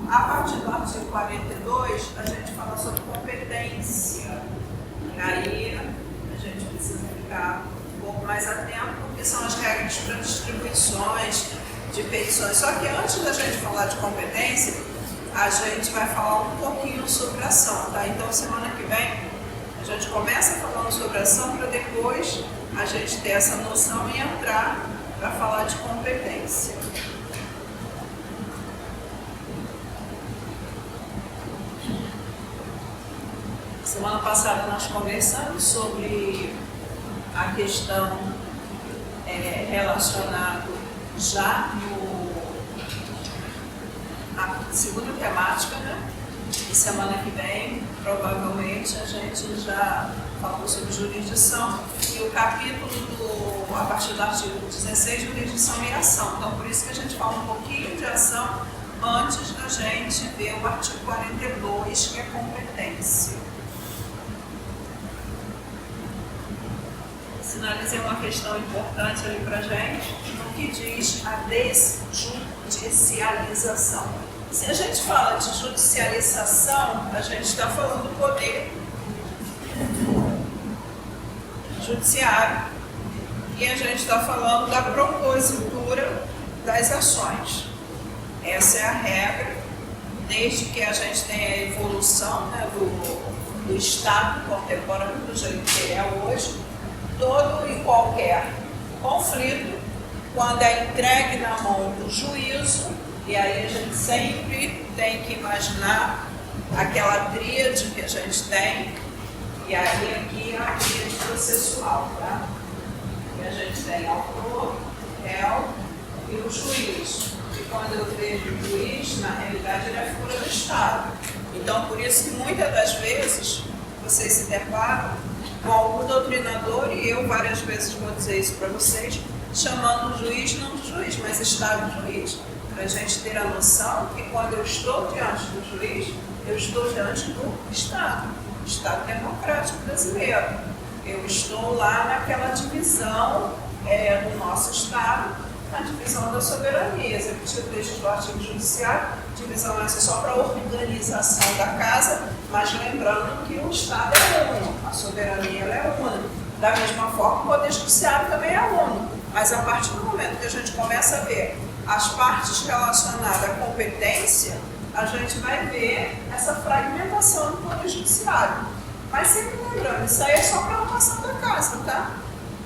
A partir do artigo 42, a gente fala sobre competência. E aí a gente precisa ficar um pouco mais atento, porque são as regras para distribuições de petições. Só que antes da gente falar de competência, a gente vai falar um pouquinho sobre ação, tá? Então, semana que vem, a gente começa falando sobre ação para depois a gente ter essa noção e entrar para falar de competência. Semana passada nós conversamos sobre a questão relacionada já na segunda temática, né? E semana que vem, provavelmente, a gente já falou sobre jurisdição e o capítulo a partir do artigo 16, jurisdição e ação. Então, por isso que a gente fala um pouquinho de ação antes da gente ver o artigo 42, que é competência. Sinalizei uma questão importante ali para a gente, no que diz a desjudicialização. Se a gente fala de judicialização, a gente está falando do poder judiciário e a gente está falando da propositura das ações. Essa é a regra, desde que a gente tenha a evolução, né, do Estado contemporâneo, do jeito que ele é hoje. Todo e qualquer conflito, quando é entregue na mão do juízo, e aí a gente sempre tem que imaginar aquela tríade que a gente tem, e aí aqui é a tríade processual, tá? E a gente tem autor, réu e o juiz. E quando eu vejo o juiz, na realidade ele é a figura do Estado. Então, por isso que muitas das vezes vocês se deparam com algum doutrinador, e eu várias vezes vou dizer isso para vocês, chamando o juiz não de juiz, mas Estado de juiz, para a gente ter a noção que quando eu estou diante do juiz, eu estou diante do Estado democrático brasileiro. Eu estou lá naquela divisão do nosso Estado, na divisão da soberania, executivo, legislativo e judiciário. Divisão essa só para a organização da casa, mas lembrando que o Estado é uno, a soberania ela é una. Da mesma forma, o Poder Judiciário também é uno. Mas a partir do momento que a gente começa a ver as partes relacionadas à competência, a gente vai ver essa fragmentação do Poder Judiciário. Mas sempre lembrando, isso aí é só para a arrumação da casa, tá?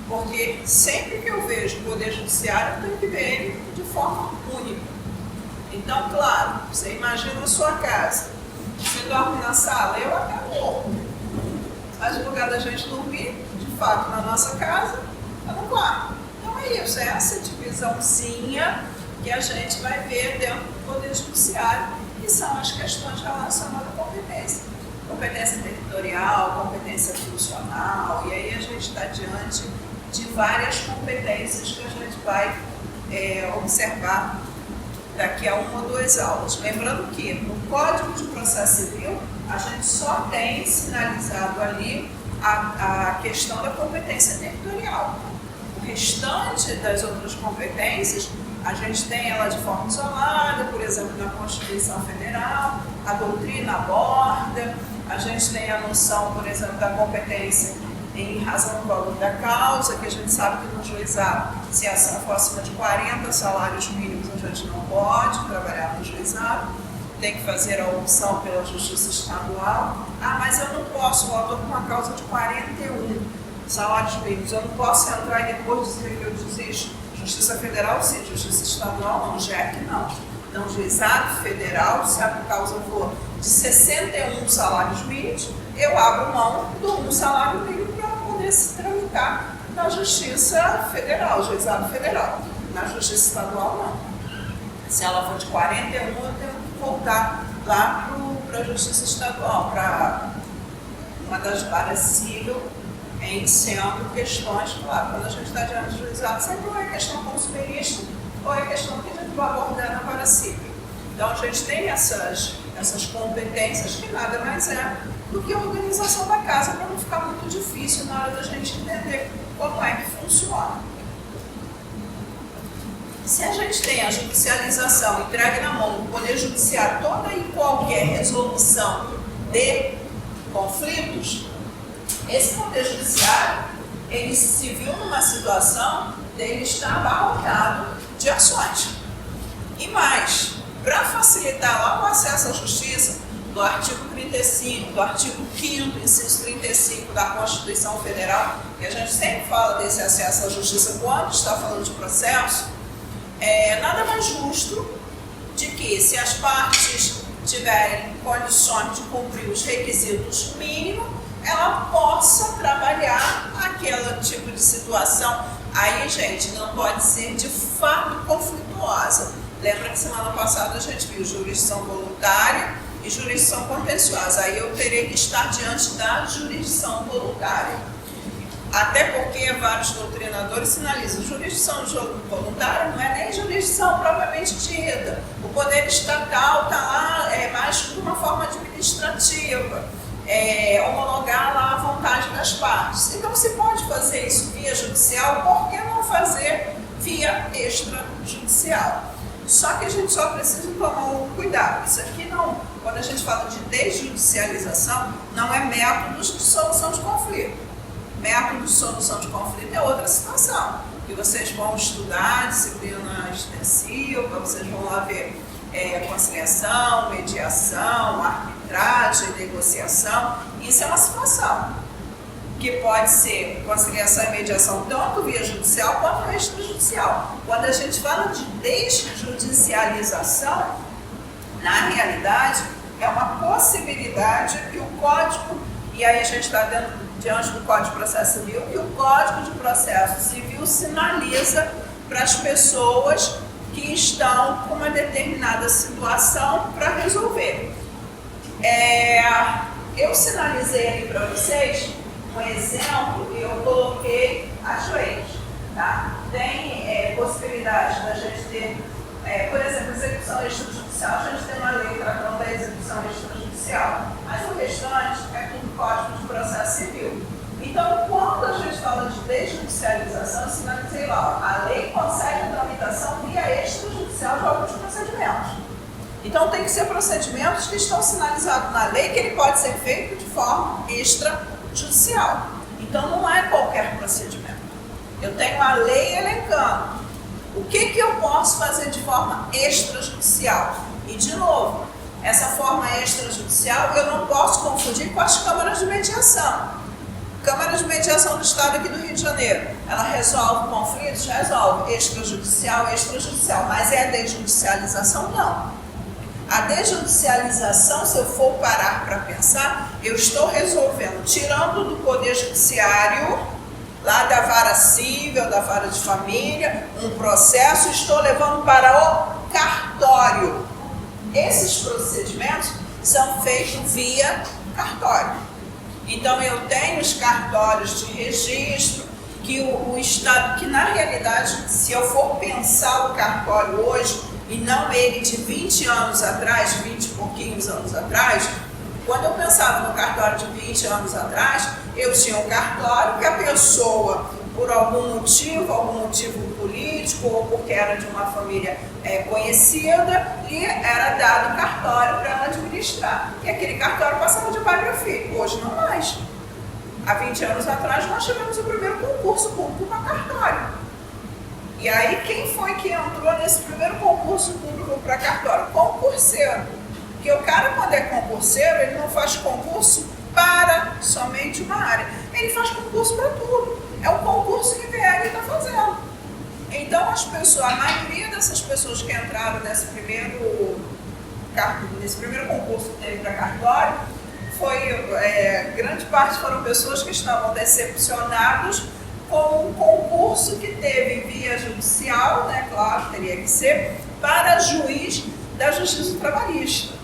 Porque sempre que eu vejo o Poder Judiciário, eu tenho que ver ele de forma única. Então, claro, você imagina a sua casa. Você dorme na sala, eu até morro. Mas o lugar da gente dormir, de fato, na nossa casa, é no quarto. Então é isso, é essa divisãozinha que a gente vai ver dentro do Poder Judiciário, que são as questões relacionadas à competência. Competência territorial, competência funcional, e aí a gente está diante de várias competências que a gente vai observar daqui a uma ou duas aulas. Lembrando que no Código de Processo Civil, a gente só tem sinalizado ali a questão da competência territorial. O restante das outras competências, a gente tem ela de forma isolada, por exemplo, na Constituição Federal, a doutrina aborda, a gente tem a noção, por exemplo, da competência em razão do valor da causa, que a gente sabe que no juizado, se a ação for acima de 40 salários mínimos, a gente não pode trabalhar no juizado, tem que fazer a opção pela justiça estadual. Ah, mas eu não posso, eu estou com uma causa de 41 salários mínimos, eu não posso entrar e depois dizer que eu desisto. Justiça Federal, sim, Justiça Estadual, não, JEC, não. Então, juizado federal, se a causa for de 61 salários mínimos, eu abro mão do um salário mínimo para poder se tramitar na Justiça Federal, Juizado Federal. Na Justiça Estadual, não. Se ela for de 41, eu tenho que voltar lá para a Justiça Estadual, para uma das varas civil, em sendo questões, claro, quando a gente está diante do juizado, sempre ou é questão consumerista ou é questão que a gente vai abordar na vara civil. Então, a gente tem essas competências que nada mais é do que a organização da casa, para não ficar muito difícil na hora da gente entender como é que funciona. Se a gente tem a judicialização entregue na mão do Poder Judiciário toda e qualquer resolução de conflitos, esse Poder Judiciário, ele se viu numa situação dele estar abarrotado de ações. E mais, para facilitar lá o acesso à justiça, do artigo 35, do artigo 5º, inciso 35 da Constituição Federal, que a gente sempre fala desse acesso à justiça quando está falando de processo, nada mais justo de que, se as partes tiverem condições de cumprir os requisitos mínimos, ela possa trabalhar aquele tipo de situação. Aí, gente, não pode ser de fato conflituosa. Lembra que semana passada a gente viu jurisdição voluntária e jurisdição contenciosa. Aí eu terei que estar diante da jurisdição voluntária. Até porque vários doutrinadores sinalizam, jurisdição voluntária não é nem jurisdição propriamente dita. O poder estatal está lá mais de uma forma administrativa, homologar lá a vontade das partes. Então, se pode fazer isso via judicial, por que não fazer via extrajudicial? Só que a gente só precisa tomar um cuidado. Isso aqui não, quando a gente fala de desjudicialização, não é métodos de solução de conflito. Método de solução de conflito é outra situação, que vocês vão estudar, disciplina extensiva, vocês vão lá ver conciliação, mediação, arbitragem, negociação. Isso é uma situação que pode ser conciliação e mediação tanto via judicial quanto extrajudicial. Quando a gente fala de desjudicialização, na realidade, é uma possibilidade que o Código, e aí a gente está diante do Código de Processo Civil, que o Código de Processo Civil sinaliza para as pessoas que estão com uma determinada situação para resolver. Eu sinalizei ali para vocês um exemplo e eu coloquei as leis. Tá? Tem possibilidade da gente ter, por exemplo, execução extrajudicial. A gente tem uma lei tratando da execução extrajudicial, mas o restante é tudo Código de Processo Civil. Então, quando a gente fala de desjudicialização, eu sinalizei lá, a lei concede a tramitação via extrajudicial de alguns procedimentos. Então, tem que ser procedimentos que estão sinalizados na lei, que ele pode ser feito de forma extrajudicial. Então, não é qualquer procedimento. Eu tenho a lei elencando o que eu posso fazer de forma extrajudicial. E, de novo, essa forma extrajudicial eu não posso confundir com as câmaras de mediação. Câmara de Mediação do Estado aqui do Rio de Janeiro, ela resolve conflitos? Resolve. Extrajudicial, mas é a desjudicialização? Não. A desjudicialização, se eu for parar para pensar, eu estou resolvendo, tirando do Poder Judiciário, lá da vara civil, da vara de família, um processo, estou levando para o cartório. Esses procedimentos são feitos via cartório. Então, eu tenho os cartórios de registro, que o Estado, que na realidade, se eu for pensar o cartório hoje, e não ele de 20 anos atrás, 20 e pouquinhos anos atrás, quando eu pensava no cartório de 20 anos atrás, eu tinha um cartório que a pessoa, por algum motivo político, ou porque era de uma família conhecida, e era dado cartório para ela administrar. E aquele cartório passava de pai para filho. Hoje não mais. Há 20 anos atrás nós tivemos o primeiro concurso público para cartório. E aí quem foi que entrou nesse primeiro concurso público para cartório? Concurseiro. Porque o cara, quando é concurseiro, ele não faz concurso para somente uma área. Ele faz concurso para tudo. É o concurso que VL está fazendo. Então, a maioria dessas pessoas que entraram nesse primeiro concurso que teve para cartório, grande parte foram pessoas que estavam decepcionadas com um concurso que teve via judicial, né, claro, teria que ser, para juiz da Justiça Trabalhista.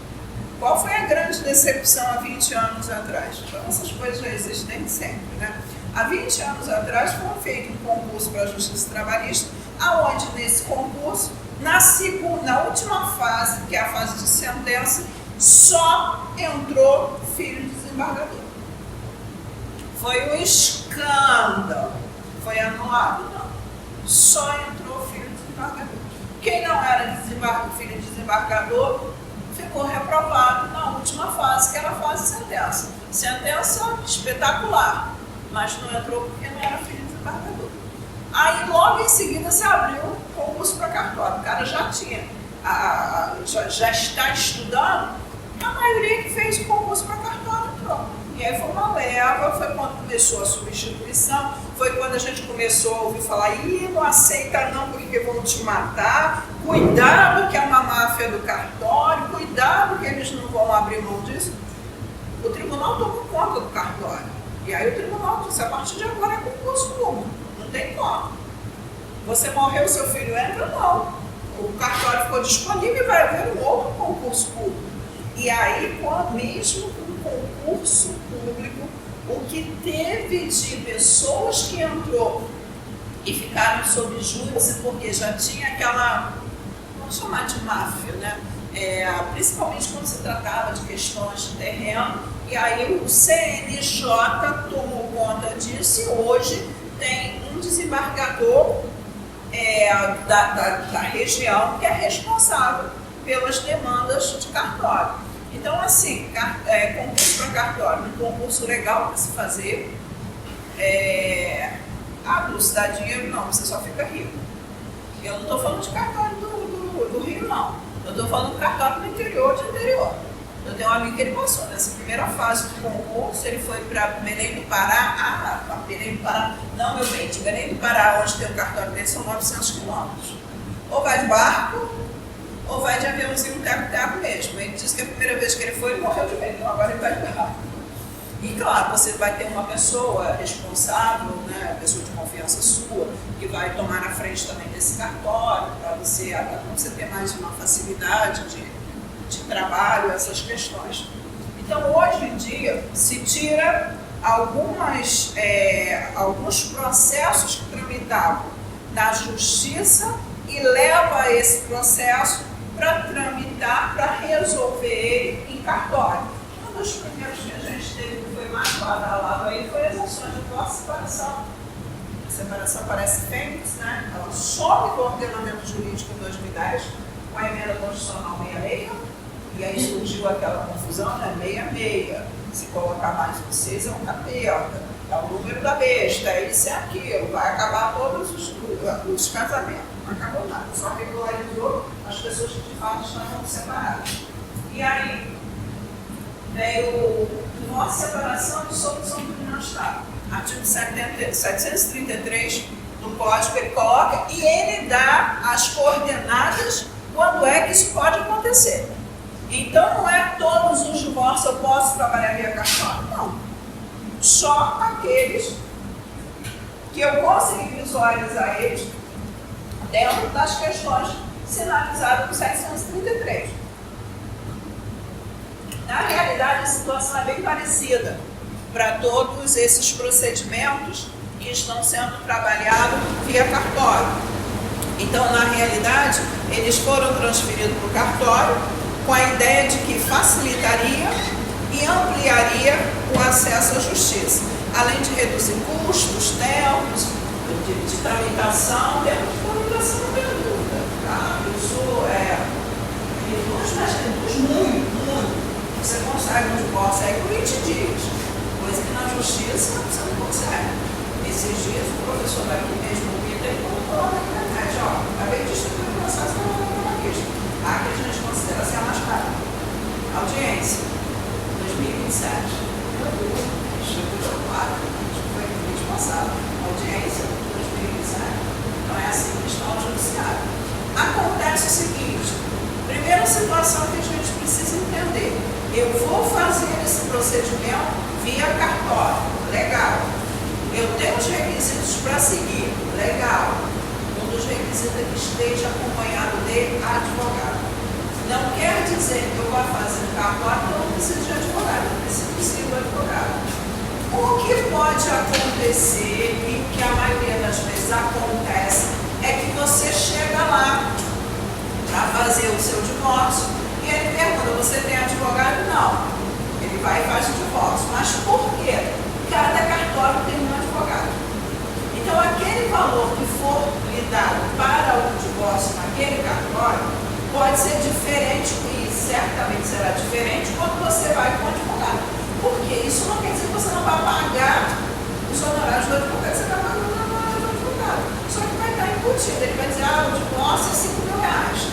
Qual foi a grande decepção há 20 anos atrás? Então, essas coisas já existem sempre, né? Há 20 anos atrás foi feito um concurso para a Justiça Trabalhista, aonde nesse concurso, na última fase, que é a fase de sentença, só entrou filho de desembargador. Foi um escândalo. Foi anulado? Não. Só entrou filho de desembargador. Quem não era filho de desembargador ficou reprovado na última fase, que era a fase sentença. Sentença espetacular, mas não entrou porque não era filho de desembargador. Aí logo em seguida se abriu um concurso para cartório. O cara já tinha, já está estudando, a maioria que fez o concurso para cartório entrou. E aí foi uma leva, foi quando começou a substituição, foi quando a gente começou a ouvir falar, não aceita não porque vão te matar, cuidado que é uma máfia do cartório, cuidado que eles não vão abrir mão disso. O tribunal tomou conta do cartório. E aí o tribunal disse, a partir de agora é concurso público, não tem como. Você morreu, seu filho entra? Não. O cartório ficou disponível e vai haver um outro concurso público. E aí, mesmo com o concurso público, o que teve de pessoas que entrou e ficaram sob júdice, porque já tinha aquela, vamos chamar de máfia, né? Principalmente quando se tratava de questões de terreno, e aí o CNJ tomou conta disso e hoje tem um desembargador da região que é responsável pelas demandas de cartório. Então, assim, concurso para cartório, um concurso legal para se fazer. Se dá dinheiro, não, você só fica rico. Eu não estou falando de cartório do Rio, não. Eu estou falando de cartório do interior de interior. Eu tenho um amigo que ele passou nessa primeira fase do concurso, ele foi para Belém do Pará. Belém do Pará, não, meu bem, de Belém do Pará, onde tem o cartório dele, são 900 quilômetros. Ou vai de barco, ou vai de aviãozinho teco-teco mesmo. Ele disse que a primeira vez que ele foi, ele morreu de medo, então agora ele vai de barco. E claro, você vai ter uma pessoa responsável, né, pessoa de confiança sua, que vai tomar na frente também desse cartório, para você ter mais uma facilidade de trabalho, essas questões. Então, hoje em dia, se tira alguns processos que tramitavam na justiça e leva esse processo para tramitar, para resolver ele em cartório. Um dos primeiros que a gente teve, que foi mais badalado aí, foi as ações de separação. A separação parece fênix, né? Ela sobe do ordenamento jurídico em 2010, com a emenda constitucional 66, e aí surgiu aquela confusão, né? 66. Se colocar mais um 6 é um capeta, é o número da besta, é isso e aquilo, vai acabar todos os casamentos. Não acabou nada, só regularizou as pessoas que de fato estavam separadas. E aí veio nossa separação de solução criminal Estado. Artigo 733 do Código, ele coloca e ele dá as coordenadas quando é que isso pode acontecer. Então não é todos os divórcios eu posso trabalhar via cartório, não. Só aqueles que eu consegui visualizar eles dentro das questões sinalizadas no 733. Na realidade, a situação é bem parecida para todos esses procedimentos que estão sendo trabalhados via cartório. Então, na realidade, eles foram transferidos para o cartório com a ideia de que facilitaria e ampliaria o acesso à justiça, além de reduzir custos, tempos de tramitação, não tem dúvida. Tá? Isso reduz muito. Você consegue um divórcio aí por 20 dias, coisa que na justiça você não consegue. Esses dias o professor daqui mesmo, o Peter, colocou lá na internet, acabei de distribuir o processo da lista. A que a gente considera ser a mais cara. Audiência, 2027. Distribuiu claro, foi no mês passado. Audiência, 2027. Não é assim que está o judiciário. Acontece o seguinte, primeira situação que a gente precisa entender. Eu vou fazer esse procedimento via cartório, legal. Eu tenho os requisitos para seguir, legal. Um dos requisitos é que esteja acompanhado de advogado. Não quer dizer que eu vou fazer no cartório que eu não preciso de advogado, eu preciso do advogado. O que pode acontecer, e que a maioria das vezes acontece, é que você chega lá para fazer o seu divórcio e ele pergunta, você tem advogado? Não. Ele vai e faz o divórcio. Mas por quê? Cada cartório tem um advogado. Então, aquele valor que for lhe dado para o divórcio naquele naquele cartório pode ser diferente, e certamente será diferente quando você vai com o advogado. Por quê? Isso não quer dizer que você não vai pagar os honorários do advogado, você vai pagar os honorários do advogado. Só que vai estar embutido, ele vai dizer, o divórcio é R$5.000.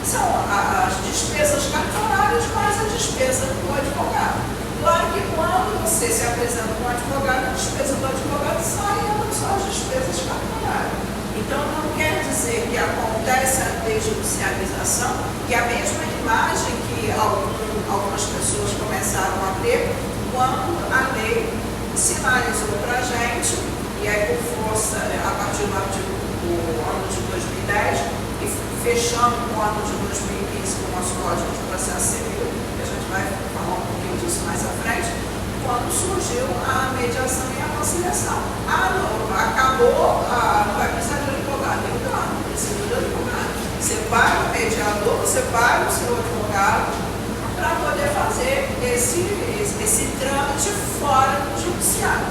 São as despesas cartorárias mais a despesa do advogado. Claro que quando você se apresenta com o advogado, a despesa do advogado sai e não são as despesas cartorárias. Então não quer dizer que acontece a desjudicialização, que é a mesma imagem que algumas pessoas começaram a ter quando a lei sinalizou para a gente, e aí por força, a partir do artigo do ano de 2010, e fechando com o ano de 2015 com o nosso Código de Processo Civil, que a gente vai falar um pouquinho disso mais à frente, quando surgiu a mediação e a conciliação. Não, acabou, não vai precisar de advogado. Então, não precisa de advogado. Você paga o mediador, você paga o seu advogado para poder fazer esse trâmite fora do judiciário.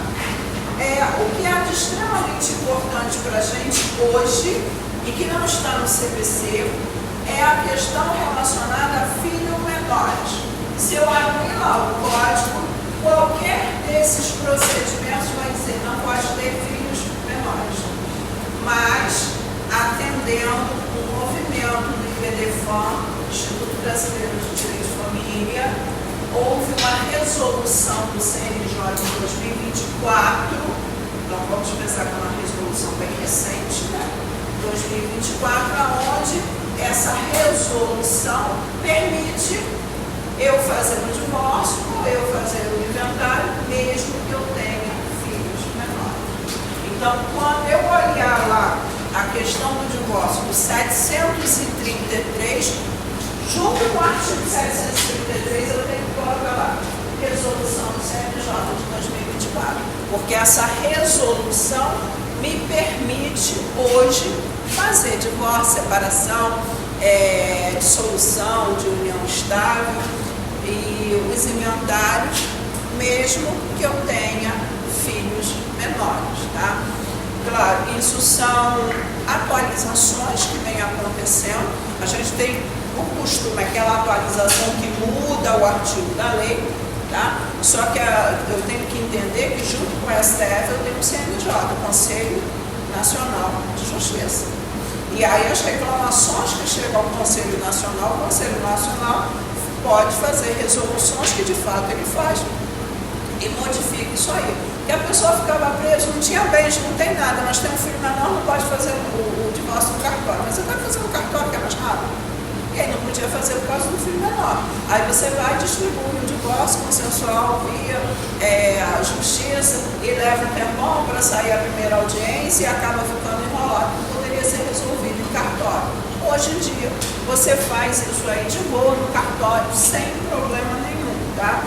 O que é de extremamente importante para a gente hoje, e que não está no CPC, é a questão relacionada a filhos menores. Se eu abrir lá o código, qualquer desses procedimentos vai dizer não pode ter filhos menores. Mas, atendendo o movimento do IBDFAM, Instituto Brasileiro de Direito de Família, houve uma resolução do CNJ em 2024, então vamos pensar que é uma resolução bem recente, né? 2024, onde essa resolução permite eu fazer o divórcio ou eu fazer o inventário, mesmo que eu tenha filhos menores. Então, quando eu olhar lá a questão do divórcio do 733, junto com o artigo 733, eu tenho que colocar lá resolução do CNJ de 2024, porque essa resolução me permite hoje fazer divórcio, separação, dissolução de união estável e os inventários, mesmo que eu tenha filhos menores, tá? Claro, isso são atualizações que vêm acontecendo. A gente tem o costume, aquela atualização que muda o artigo da lei, tá? Só que eu tenho que entender que junto com o STF eu tenho o CNJ, o Conselho Nacional de Justiça. E aí as reclamações que chegam ao Conselho Nacional, o Conselho Nacional pode fazer resoluções que de fato ele faz e modifica isso aí. Que a pessoa ficava presa, não tinha bens, não tem nada, mas tem um filho menor, não pode fazer o divórcio no cartório. Mas você vai fazer no cartório que é mais rápido. E aí não podia fazer por causa do filho menor. Aí você vai distribuir o divórcio consensual via a justiça e leva um tempão para sair a primeira audiência e acaba ficando enrolado. Poderia ser resolvido em cartório. Hoje em dia, você faz isso aí de boa no cartório, sem problema nenhum, tá?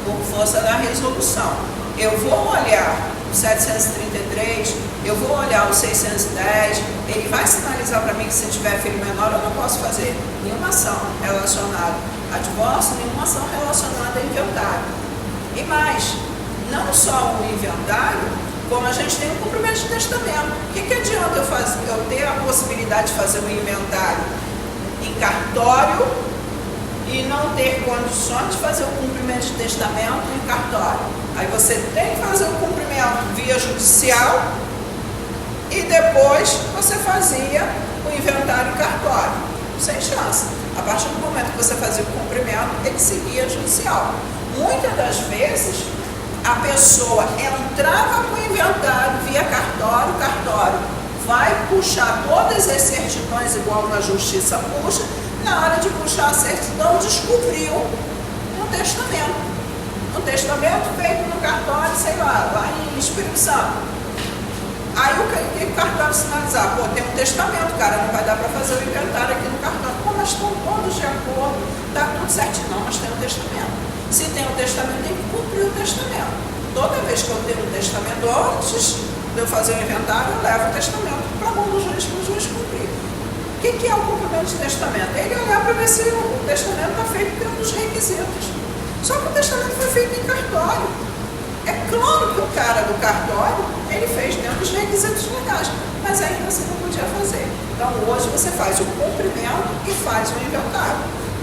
Por força da resolução. Eu vou olhar o 733, eu vou olhar o 610, ele vai sinalizar para mim que se tiver filho menor eu não posso fazer nenhuma ação relacionada a divórcio, nenhuma ação relacionada a inventário. E mais, não só o inventário, como a gente tem o cumprimento de testamento. O que adianta eu ter a possibilidade de fazer um inventário em cartório e não ter condições de fazer o cumprimento de testamento em cartório? Aí você tem que fazer o cumprimento via judicial e depois você fazia o inventário em cartório. Sem chance. A partir do momento que você fazia o cumprimento, ele seguia judicial. Muitas das vezes, a pessoa entrava com o inventário via cartório, o cartório vai puxar todas as certidões igual na justiça puxa, na hora de puxar a certidão descobriu um testamento. Um testamento feito no cartório, sei lá em Espírito Santo. Aí o cartório sinalizar, tem um testamento, cara, não vai dar para fazer o inventário aqui no cartório. Mas estão todos de acordo, está tudo certinho, não, mas tem um testamento. Se tem um testamento, tem que cumprir o testamento. Toda vez que eu tenho um testamento, antes de eu fazer o inventário, eu levo o testamento para a mão do juiz, para o juiz cumprir. O que é o cumprimento de testamento? Ele olhar para ver se o testamento está feito dentro dos requisitos. Só que o testamento foi feito em cartório. É claro que o cara do cartório, ele fez dentro dos requisitos legais, mas ainda assim não podia fazer. Então hoje você faz o cumprimento e faz o inventário.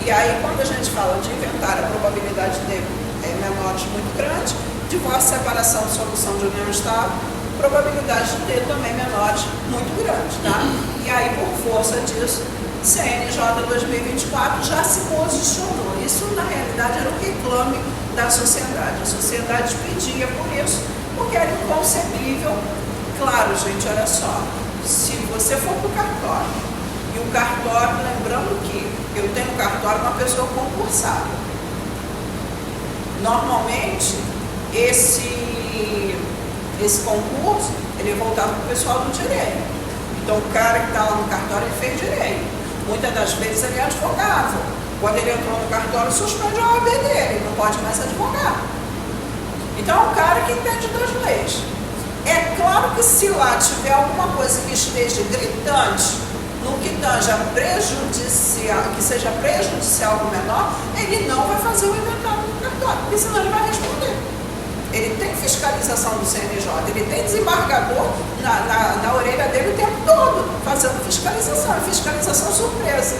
E aí quando a gente fala de inventário, a probabilidade dele é menores muito grande, divórcio, separação, dissolução de união estável, probabilidade de ter também menores muito grande, tá? E aí por força disso, CNJ 2024 já se posicionou. Isso na realidade era o reclame da sociedade. A sociedade pedia por isso, porque era inconcebível. Claro, gente, olha só, se você for para o cartório, e o cartório, lembrando que eu tenho um cartório uma pessoa concursada. Normalmente, esse concurso, ele é voltado para o pessoal do direito. Então, o cara que está lá no cartório, ele fez direito. Muitas das vezes ele é advogado. Quando ele entrou no cartório, suspende a OAB dele, ele não pode mais advogar. Então, é um cara que entende das leis. É claro que se lá tiver alguma coisa que esteja gritante, no que tanja prejudicial, que seja prejudicial ao menor, ele não vai fazer o inventário no cartório, porque senão ele vai responder. Ele tem fiscalização do CNJ, ele tem desembargador na orelha dele o tempo todo, fazendo fiscalização surpresa.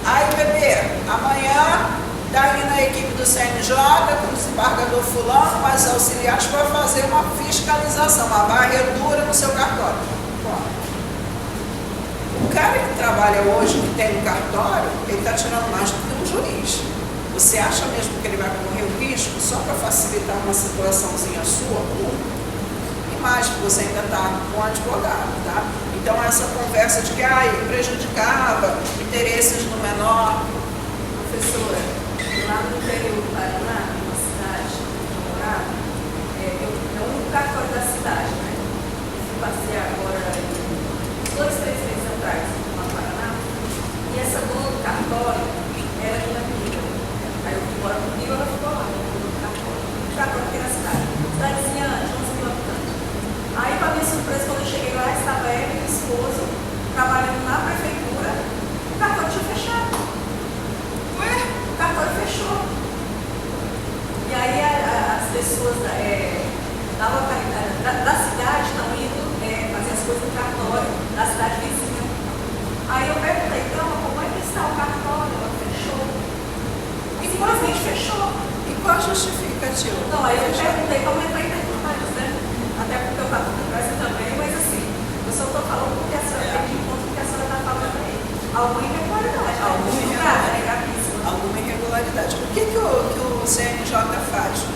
Aí, bebê, amanhã está aí na equipe do CNJ, com o desembargador fulano, mas auxiliares para fazer uma fiscalização, uma varredura no seu cartório. Bom, o cara que trabalha hoje, que tem um cartório, ele está tirando mais do que um juiz. Você acha mesmo que ele vai correr o risco só para facilitar uma situaçãozinha sua? E mais que você ainda está com um advogado, tá? Então essa conversa de que prejudicava interesses do menor. Professora, lá no interior do Paraná, numa cidade morada, é o único cartório da cidade, né? Eu passei agora 2, 3 meses atrás lá no Paraná, e essa dona do cartório era minha amiga. Aí eu fui embora comigo, ela ficou lá, no cartório aqui na cidade. Cidadezinha de 11 mil habitantes. Aí, para minha surpresa, quando eu cheguei lá, estava ela e meu esposo trabalhando na prefeitura, o cartório tinha fechado. Ué? O cartório fechou. E aí as pessoas da localidade, da cidade estão indo fazer as coisas no cartório da cidade vizinha. Aí eu perguntei, então, como é que está o cartório? Ela fechou. Simplesmente fechou. E qual a justificativa? Não, aí eu perguntei como entrar em detalhes, né? Até porque eu estava com pressa também, mas assim, eu só estou falando porque a senhora tem de conta que a senhora está falando aí. Alguma irregularidade. Alguma irregularidade. O que o CNJ faz?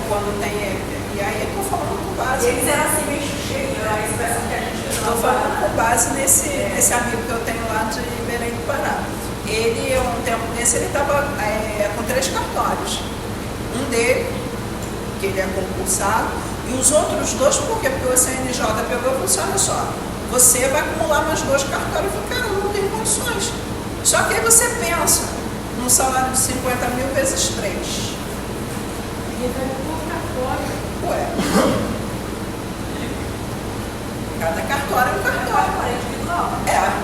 Quando tem. E aí eu estou falando com base. Eles eram assim meio cheios, a expressão que a gente usa. Estou falando com base nesse amigo que eu tenho lá de Belém do Pará. Ele, um tempo desse, ele estava com 3 cartórios. Um dele, que ele é concursado, e os outros 2, por quê? Porque o CNJ pegou e falou assim, olha só, você vai acumular mais 2 cartórios. Eu falei, cara, eu não tenho condições. Só que aí você pensa num salário de 50 mil vezes 3. E vai por cartório. Ué. Cada cartório é um cartório.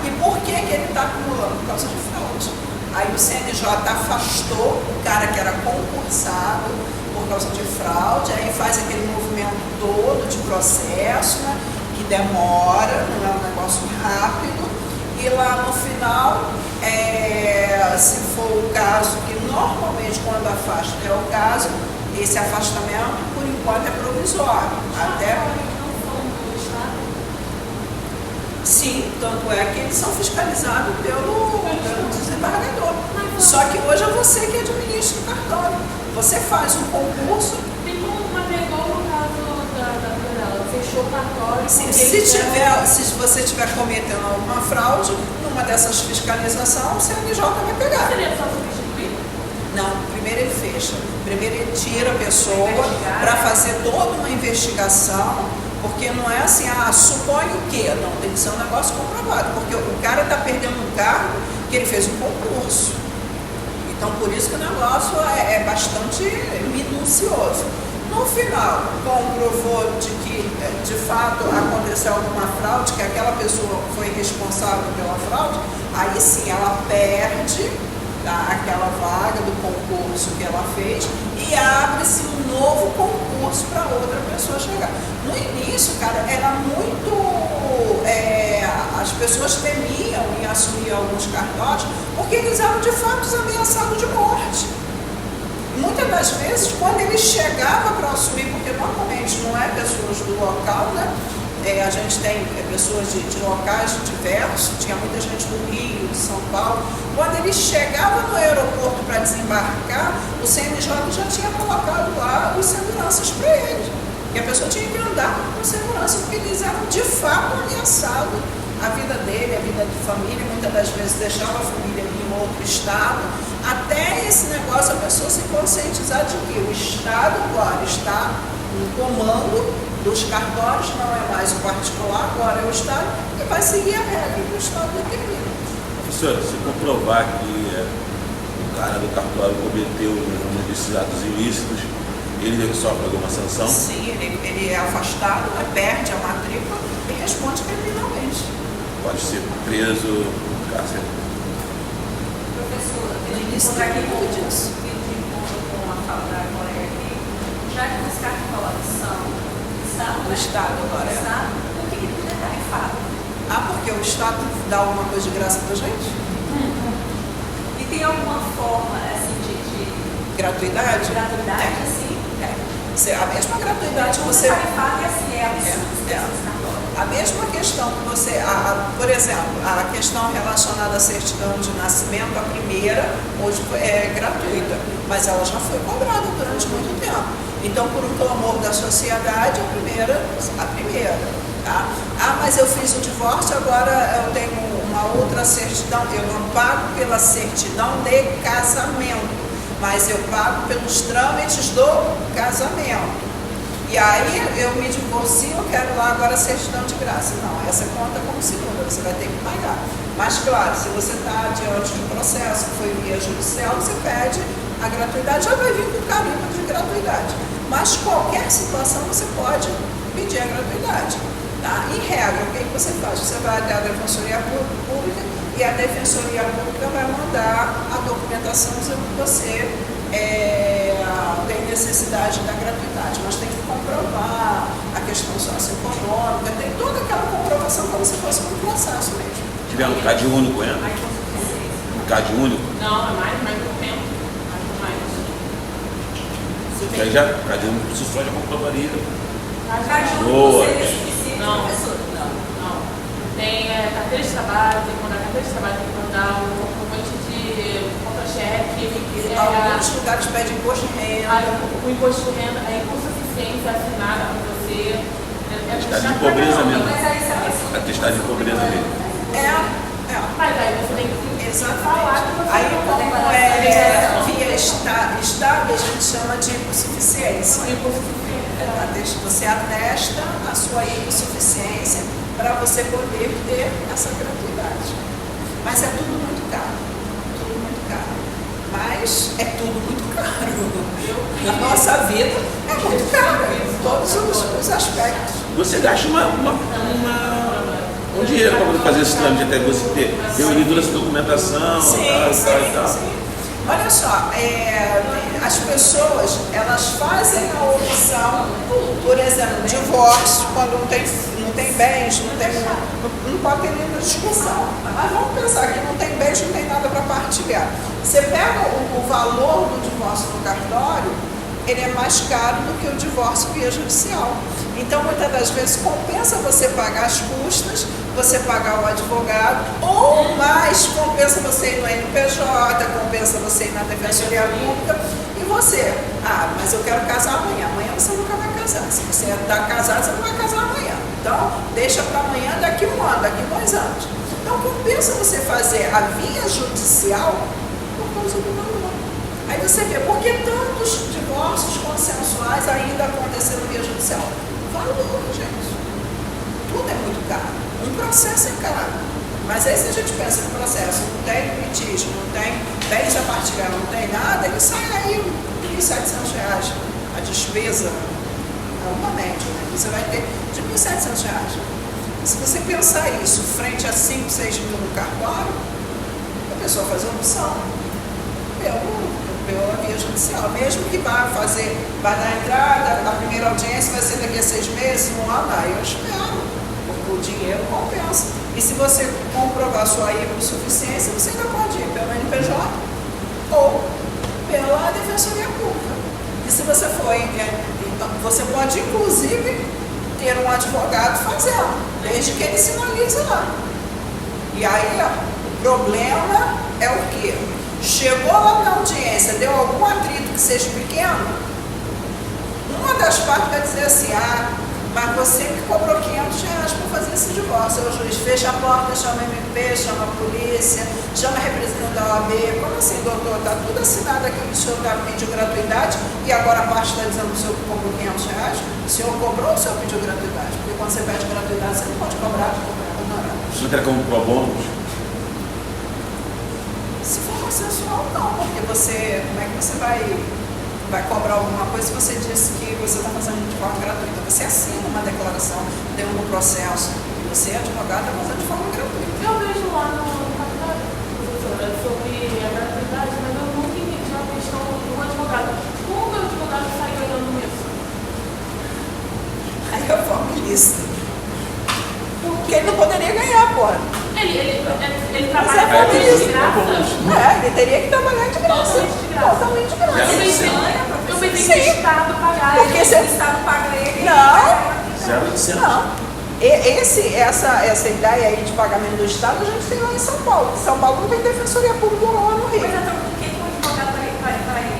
E por que ele está acumulando? Por causa de fraude. Aí o CNJ afastou o cara que era concursado por causa de fraude, aí faz aquele movimento todo de processo, né, que demora, não é um negócio rápido, e lá no final, se for o caso, que normalmente quando afasta é o caso, esse afastamento, por enquanto, é provisório. Até sim, tanto é que eles são fiscalizados pelo desembargador. Só que hoje é você que administra o cartório. Você faz um concurso. Tem uma igual no caso da Pirela, fechou o cartório. Se você estiver cometendo alguma fraude, numa dessas fiscalizações, o CNJ vai pegar. Seria só substituir? Não, primeiro ele fecha. Primeiro ele tira a pessoa para fazer toda uma investigação. Porque não é assim, supõe o quê? Não, tem que ser um negócio comprovado. Porque o cara está perdendo um cargo que ele fez um concurso. Então, por isso que o negócio é bastante minucioso. No final, comprovou de que, de fato, aconteceu alguma fraude, que aquela pessoa foi responsável pela fraude, aí sim ela perde aquela vaga do concurso que ela fez e abre-se um novo concurso para outra pessoa chegar. No início, cara, era muito... as pessoas temiam em assumir alguns cartórios porque eles eram de fato ameaçados de morte. Muitas das vezes, quando ele chegava para assumir, porque normalmente não é pessoas do local, né? A gente tem pessoas de locais diversos, tinha muita gente do Rio, de São Paulo. Quando ele chegava no aeroporto para desembarcar, o CNJ já tinha colocado lá os seguranças para ele. E a pessoa tinha que andar com segurança, porque eles eram de fato ameaçados. A vida dele, a vida de família, muitas das vezes deixava a família em outro estado, até esse negócio a pessoa se conscientizar de que o Estado agora está no comando dos cartórios, não é mais o particular, agora é o Estado, e vai seguir a regra que o Estado determina. Professora, se comprovar que o cara do cartório cometeu esses atos ilícitos, ele sofre alguma sanção? Sim, ele é afastado, perde a matrícula e responde criminalmente. Pode ser preso, cárcere. Professora, No início encontrar aqui muito disso. com a fala da colega aqui, já que os cartórios são O Estado agora é. Estado, por que ele é tarifado? Porque o Estado dá alguma coisa de graça pra gente? E tem alguma forma assim, de Gratuidade? gratuidade, assim? A mesma gratuidade que Você você... tarifado e assim é absurdo. É. A mesma questão que você... por exemplo, a questão relacionada à certidão de nascimento, a primeira, hoje é gratuita, mas ela já foi cobrada durante muito tempo. Então, por um clamor da sociedade, a primeira. Tá? Mas eu fiz o divórcio, agora eu tenho uma outra certidão, eu não pago pela certidão de casamento, mas eu pago pelos trâmites do casamento. E aí eu me divorcio, eu quero lá agora a certidão de graça. Não, essa conta como segunda, você vai ter que pagar. Mas claro, se você está diante de um processo que foi via judicial, você pede a gratuidade, já vai vir com carimbo de gratuidade. Mas qualquer situação você pode pedir a gratuidade. Tá? Em regra, o que você faz? Você vai até a Defensoria Pública e a Defensoria Pública vai mandar a documentação dizendo que você tem necessidade da gratuidade, mas tem que comprovar a questão socioeconômica, tem toda aquela comprovação como se fosse um processo mesmo. Tiver um CAD único, entra? Um CAD único? Não, é mais do tempo. Que aí já, CAD único por si só já comprovaria. Boa. Não. Não. Tem carteira de trabalho, tem que mandar carteira de trabalho, tem que mandar um comprovante de contra-cheque. Alguns lugares pedem imposto de renda. O imposto de renda, a insuficiência assinada por você. Atestado de pobreza mesmo. Mas aí se a pessoa... Atestado de pobreza mesmo. Mas aí você tem que falar que você Aí, não como tem via Estado, a gente chama de hipossuficiência. Você atesta a sua hipossuficiência para você poder ter essa gratuidade. Mas é tudo muito caro. Tudo muito caro. Mas é tudo muito caro. A nossa vida é muito cara em todos os aspectos. Você gasta um dinheiro para poder fazer esse trâmite até você ter reunido essa documentação, tal. Sim. Olha só, as pessoas, elas fazem a opção, por exemplo, divórcio, quando não tem bens, não pode ter nenhuma discussão. Mas vamos pensar que não tem bens, não tem nada para partilhar. Você pega o valor do divórcio no cartório, ele é mais caro do que o divórcio via judicial. Então, muitas das vezes, compensa você pagar as custas, você pagar o advogado, ou mais, compensa você ir no NPJ, compensa você ir na Defensoria Pública, e você, mas eu quero casar amanhã. Amanhã você nunca vai casar. Se você está casado, você não vai casar amanhã. Então, deixa para amanhã, daqui um ano, daqui 2 anos. Então, compensa você fazer a via judicial por causa do valor. Aí você vê, por que tantos divórcios consensuais ainda aconteceram via judicial? Valor, gente. Tudo é muito caro. Um processo é caro. Mas aí se a gente pensa no processo, não tem litígio, não tem bens a partilhar, não tem nada, ele sai aí R$1.700. A despesa é uma média, né? Você vai ter de R$1.700. Se você pensar isso frente a 5, 6 mil no cartório, a pessoa faz a opção pela via judicial. Mesmo que vá dar entrada, a primeira audiência vai ser daqui a 6 meses, 1 ano, aí eu espero, porque o dinheiro compensa. E se você comprovar sua hipossuficiência, você ainda pode ir pelo NPJ ou pela Defensoria Pública. E se você for, então, você pode inclusive ter um advogado fazendo, desde que ele sinalize lá. E aí, o problema é o quê? Chegou lá na audiência, deu algum atrito que seja pequeno, uma das partes vai dizer assim, mas você que cobrou R$500 para fazer esse divórcio. O juiz fecha a porta, chama a MP, chama a polícia, chama a representante da OAB. Como assim, doutor? Está tudo assinado aqui que o senhor pediu gratuidade e agora a parte está dizendo que o senhor cobrou R$500? O senhor cobrou ou o senhor pediu gratuidade? Porque quando você pede gratuidade, você não pode cobrar honorário. O senhor quer como pro bono? Se for consensual, não, porque você, como é que você vai cobrar alguma coisa se você disse que você está fazendo de forma gratuita? Você assina uma declaração dentro do processo e você, advogado, está fazendo de forma gratuita. Eu vejo lá no cartório, professora, sobre a gratuidade, mas eu nunca entendi a questão do advogado. Como o advogado sai ganhando isso? Aí eu formo ilícito. Porque ele não poderia ganhar, pô. Ele trabalha de graça. Ele teria que trabalhar de graça. Totalmente de graça. Eu pensei que o Estado pagava. Porque se O Estado paga ele. Não. Não. Essa ideia aí de pagamento do Estado a gente tem lá em São Paulo. São Paulo não tem defensoria pública lá no Rio. Mas então, por que o advogado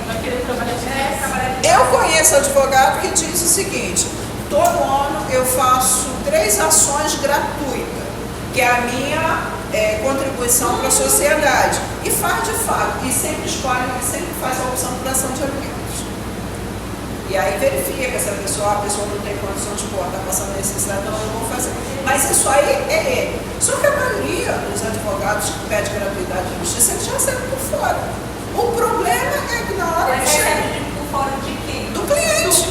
vai querer trabalhar de graça? Eu conheço advogado que diz o seguinte: todo ano eu faço 3 ações gratuitas, que é a minha contribuição para a sociedade. E faz de fato, e sempre faz a opção por ação de alimentos. E aí verifica se a pessoa não tem condições de está passando necessidade, então eu vou fazer. Mas isso aí é ele. Só que a maioria dos advogados que pedem gratuidade de justiça, eles já recebem por fora. O problema é que na hora que chega por fora de quem? do cliente.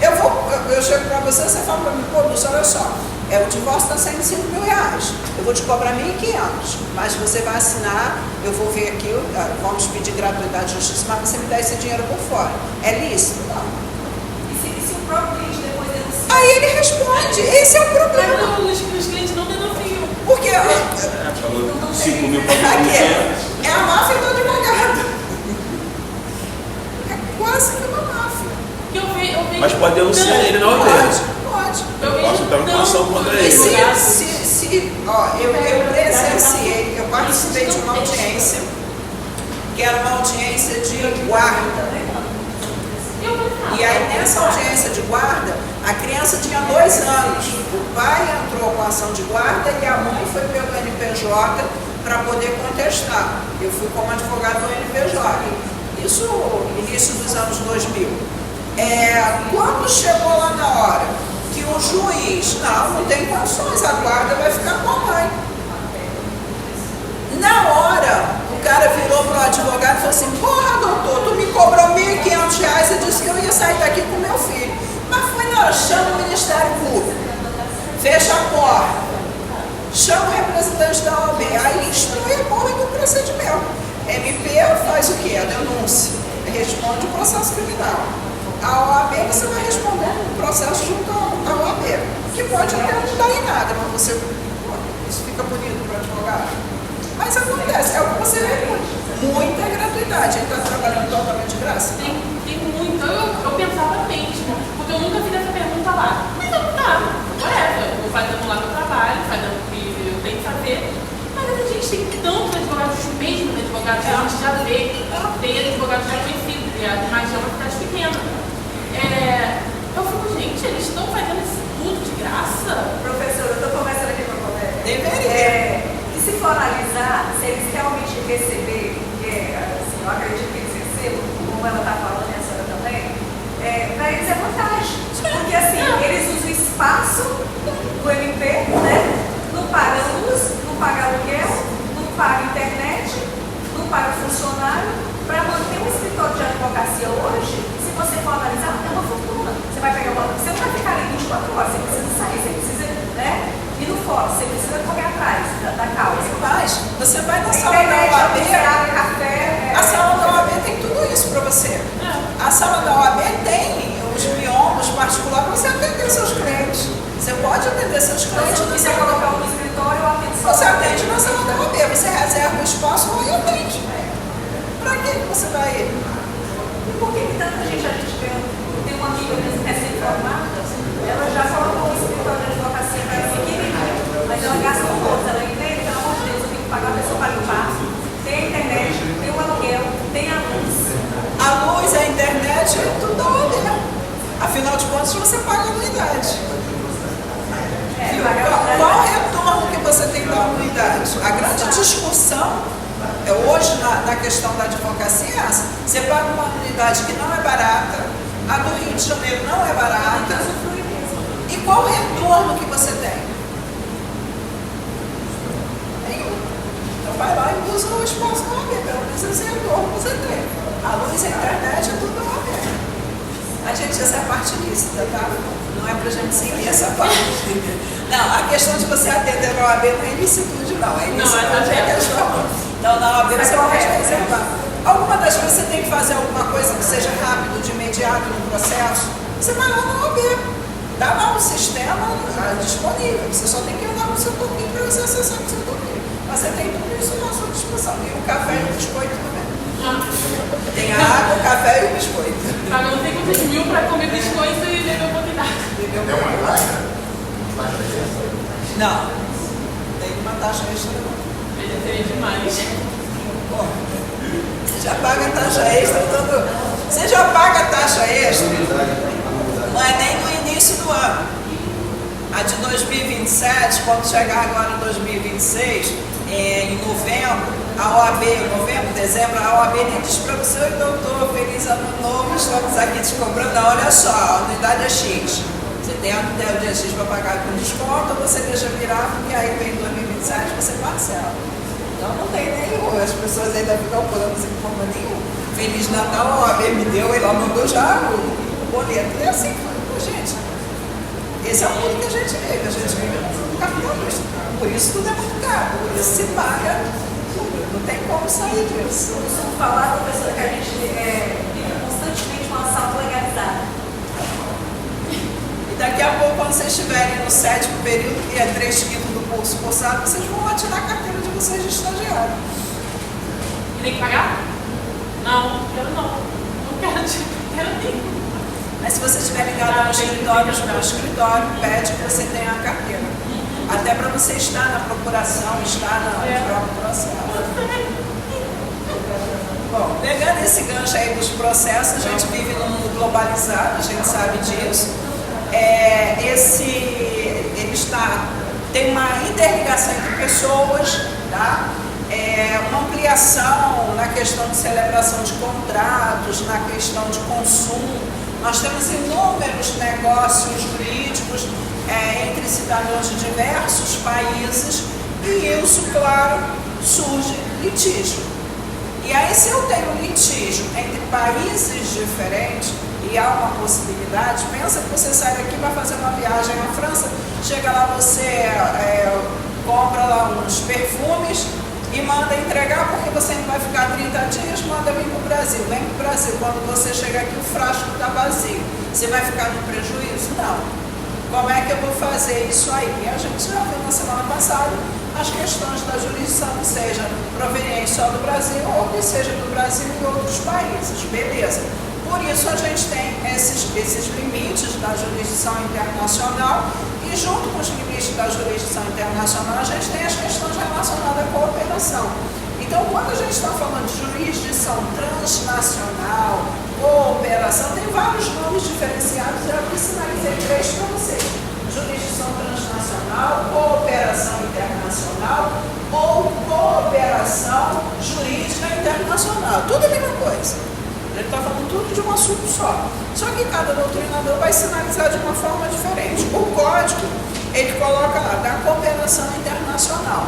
Eu chego para você fala para mim, pô, Lúcia, olha só, o divórcio está saindo R$5.000, eu vou te cobrar R$1.500, mas você vai assinar, eu vou ver aqui, vamos pedir gratuidade de justiça, mas você me dá esse dinheiro por fora. É lícito? Não. E se o próprio cliente depois denuncia? Aí ele responde, esse é o problema. Mas os clientes não denunciam. Porque Falou 5 mil para aqui, é a máfia do advogado. É quase que uma máfia. Mas pode denunciar ele, não é dele. Pode. Eu posso entrar com ação contra E ele. eu presenciei, eu participei de uma audiência, que era uma audiência de guarda. E aí nessa audiência de guarda, a criança tinha 2 anos. O pai entrou com a ação de guarda e a mãe foi pelo NPJ para poder contestar. Eu fui como advogado do NPJ. Isso no início dos anos 2000. Quando chegou lá na hora que o juiz, não tem condições, a guarda vai ficar com a mãe. Na hora, o cara virou para o advogado e falou assim, porra, doutor, tu me cobrou R$1.500 e disse que eu ia sair daqui com meu filho. Mas foi não, chama o Ministério Público, fecha a porta, chama o representante da OAB, aí instrui a porra do procedimento. MP faz o quê? A denúncia, responde o processo criminal. A OAB você vai responder um processo junto à OAB, que pode até não dar em nada, mas isso fica bonito para o advogado. Mas acontece, é o que você vê, muita gratuidade. Ele está trabalhando totalmente de graça? Tem muito. Eu pensava mesmo, porque eu nunca fiz essa pergunta lá. Mas eu whatever, vou fazendo lá meu trabalho, fazendo o que eu tenho que fazer. Mas a gente tem tantos advogados, mesmo advogados, a gente já vê, tem advogados já conhecidos, mas é uma cidade pequena. Eu fico, gente, eles estão fazendo isso tudo de graça? Professora, eu estou conversando aqui com a colega. Deveria. E se for analisar, se eles realmente receberem, assim, eu acredito que eles recebam, como ela está falando e a senhora também, para eles é vantagem. Porque assim, eles usam o espaço do MP, né? Não paga luz, não paga aluguel, não paga internet, não paga funcionário. Para manter um escritório de advocacia hoje, se você for analisar, é uma fortuna. Você vai pegar você não vai ficar ali 24 horas, você precisa sair, você precisa, ir no fórum, você precisa correr atrás da causa. Mas você vai na sala da OAB, café, a sala da OAB tem por que tanta gente, a gente vê, tem uma amiga mesmo recém-formada, ela já colocou o escritório de advocacia para ela pequenininho, mas ela gasta horrores, ela entende, pelo amor de Deus, eu tenho que pagar a pessoa para limpar, tem a internet, tem o aluguel, tem a luz. A luz, a internet, tudo da OAB. Afinal de contas, você paga anuidade. Qual o retorno que você tem da anuidade? A grande discussão hoje na questão da advocacia é essa. Você paga uma anuidade que não é barata, a do Rio de Janeiro não é barata. E qual o retorno que você tem? Nenhum. Então vai lá e usa o espaço da OAB, pelo menos esse retorno que você tem. A luz e a internet é tudo da OAB. A gente, essa é a parte lícita, tá? Não é pra gente seguir essa parte. Não, a questão de você atender a OAB não é ilicitude, não. É ilicitude, é questão. Então, na OAB você pode reservar. Alguma das vezes você tem que fazer alguma coisa que seja rápido, de imediato no processo, você vai lá na OAB. Dá lá um sistema disponível. Você só tem que andar com o seu turquinho para você acessar com o seu turquinho. Mas você tem tudo isso à sua disposição. E o café e o biscoito também. Tem a água, o café e o biscoito. Paga não sei quantos mil para comer biscoito e beber oportunidade. Tem uma taxa? Taxa extra? Não. Tem uma taxa extra. Seria demais. Bom, você já paga a taxa extra todo. Você já paga a taxa extra. Não é nem no início do ano. A de 2027, quando chegar agora em 2026, em novembro, a OAB, novembro, dezembro, a OAB nem diz para você: oi doutor, feliz ano novo, estamos aqui te cobrando. Não, olha só, a unidade é X. Você tem até o dia X para pagar com desconto, ou você deixa virar, porque aí vem 2027 você parcela. Então não tem nenhum, as pessoas ainda ficam pulando sem forma nenhuma. Feliz Natal, a OAB me deu, ela mandou já o boleto. E assim foi, gente. Esse é o mundo que a gente vive no capitalista. Por isso tudo é muito caro, por isso se paga tudo, não tem como sair disso. Eu costumo falar, professora, que a gente vive constantemente um assalto legalizado. E daqui a pouco, quando vocês estiverem no 7º período, que é 3/5 do curso cursado, vocês vão lá tirar a carteira de vocês de estagiário. E tem que pagar? Não, quero não. Não quero nem. Mas se você estiver ligado ao escritório, o escritório pede que você tenha a carteira. Até para você estar na procuração, estar no próprio processo. Bom, pegando esse gancho aí dos processos, a gente vive num mundo globalizado, a gente sabe disso. Tem uma interligação entre pessoas, tá? Uma ampliação na questão de celebração de contratos, na questão de consumo. Nós temos inúmeros negócios jurídicos entre cidadãos de diversos países e isso, claro, surge litígio. E aí, se eu tenho litígio entre países diferentes e há uma possibilidade, pensa que você sai daqui e vai fazer uma viagem à França, chega lá, você compra lá uns perfumes e manda entregar porque você não vai ficar 30 dias, manda vir para o Brasil. Vem para o Brasil, quando você chega aqui o frasco está vazio. Você vai ficar no prejuízo? Não. Como é que eu vou fazer isso aí? E a gente já viu na semana passada as questões da jurisdição, que seja proveniente só do Brasil ou que seja do Brasil e outros países. Beleza. Por isso a gente tem esses limites da jurisdição internacional e junto com os limites da jurisdição internacional a gente tem as questões relacionadas à cooperação. Então, quando a gente está falando de jurisdição transnacional, cooperação, tem vários nomes diferenciados, eu aqui sinalizei 3 para vocês. Jurisdição transnacional, cooperação internacional ou cooperação jurídica internacional. Tudo a mesma coisa. Ele está falando tudo de um assunto só. Só que cada doutrinador vai sinalizar de uma forma diferente. O código, ele coloca lá, da cooperação internacional.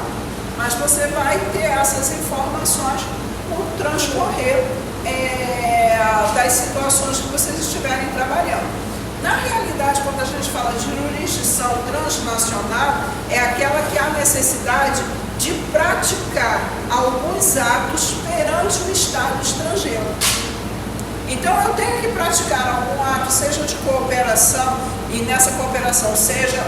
Mas você vai ter essas informações no transcorrer das situações que vocês estiverem trabalhando. Na realidade, quando a gente fala de jurisdição transnacional, é aquela que há necessidade de praticar alguns atos perante o Estado estrangeiro. Então, eu tenho que praticar algum ato, seja de cooperação, e nessa cooperação seja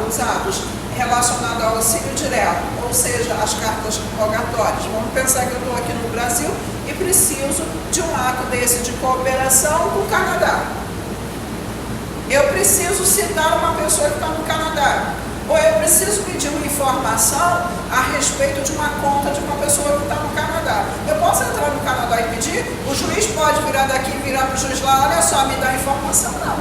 os atos relacionados ao auxílio direto, ou seja, as cartas rogatórias. Vamos pensar que eu estou aqui no Brasil e preciso de um ato desse de cooperação com o Canadá. Eu preciso citar uma pessoa que está no Canadá. Ou eu preciso pedir uma informação a respeito de uma conta de uma pessoa que está no Canadá. Eu posso entrar no Canadá e pedir? O juiz pode virar daqui e virar para o juiz lá, olha só, me dá a informação? Não.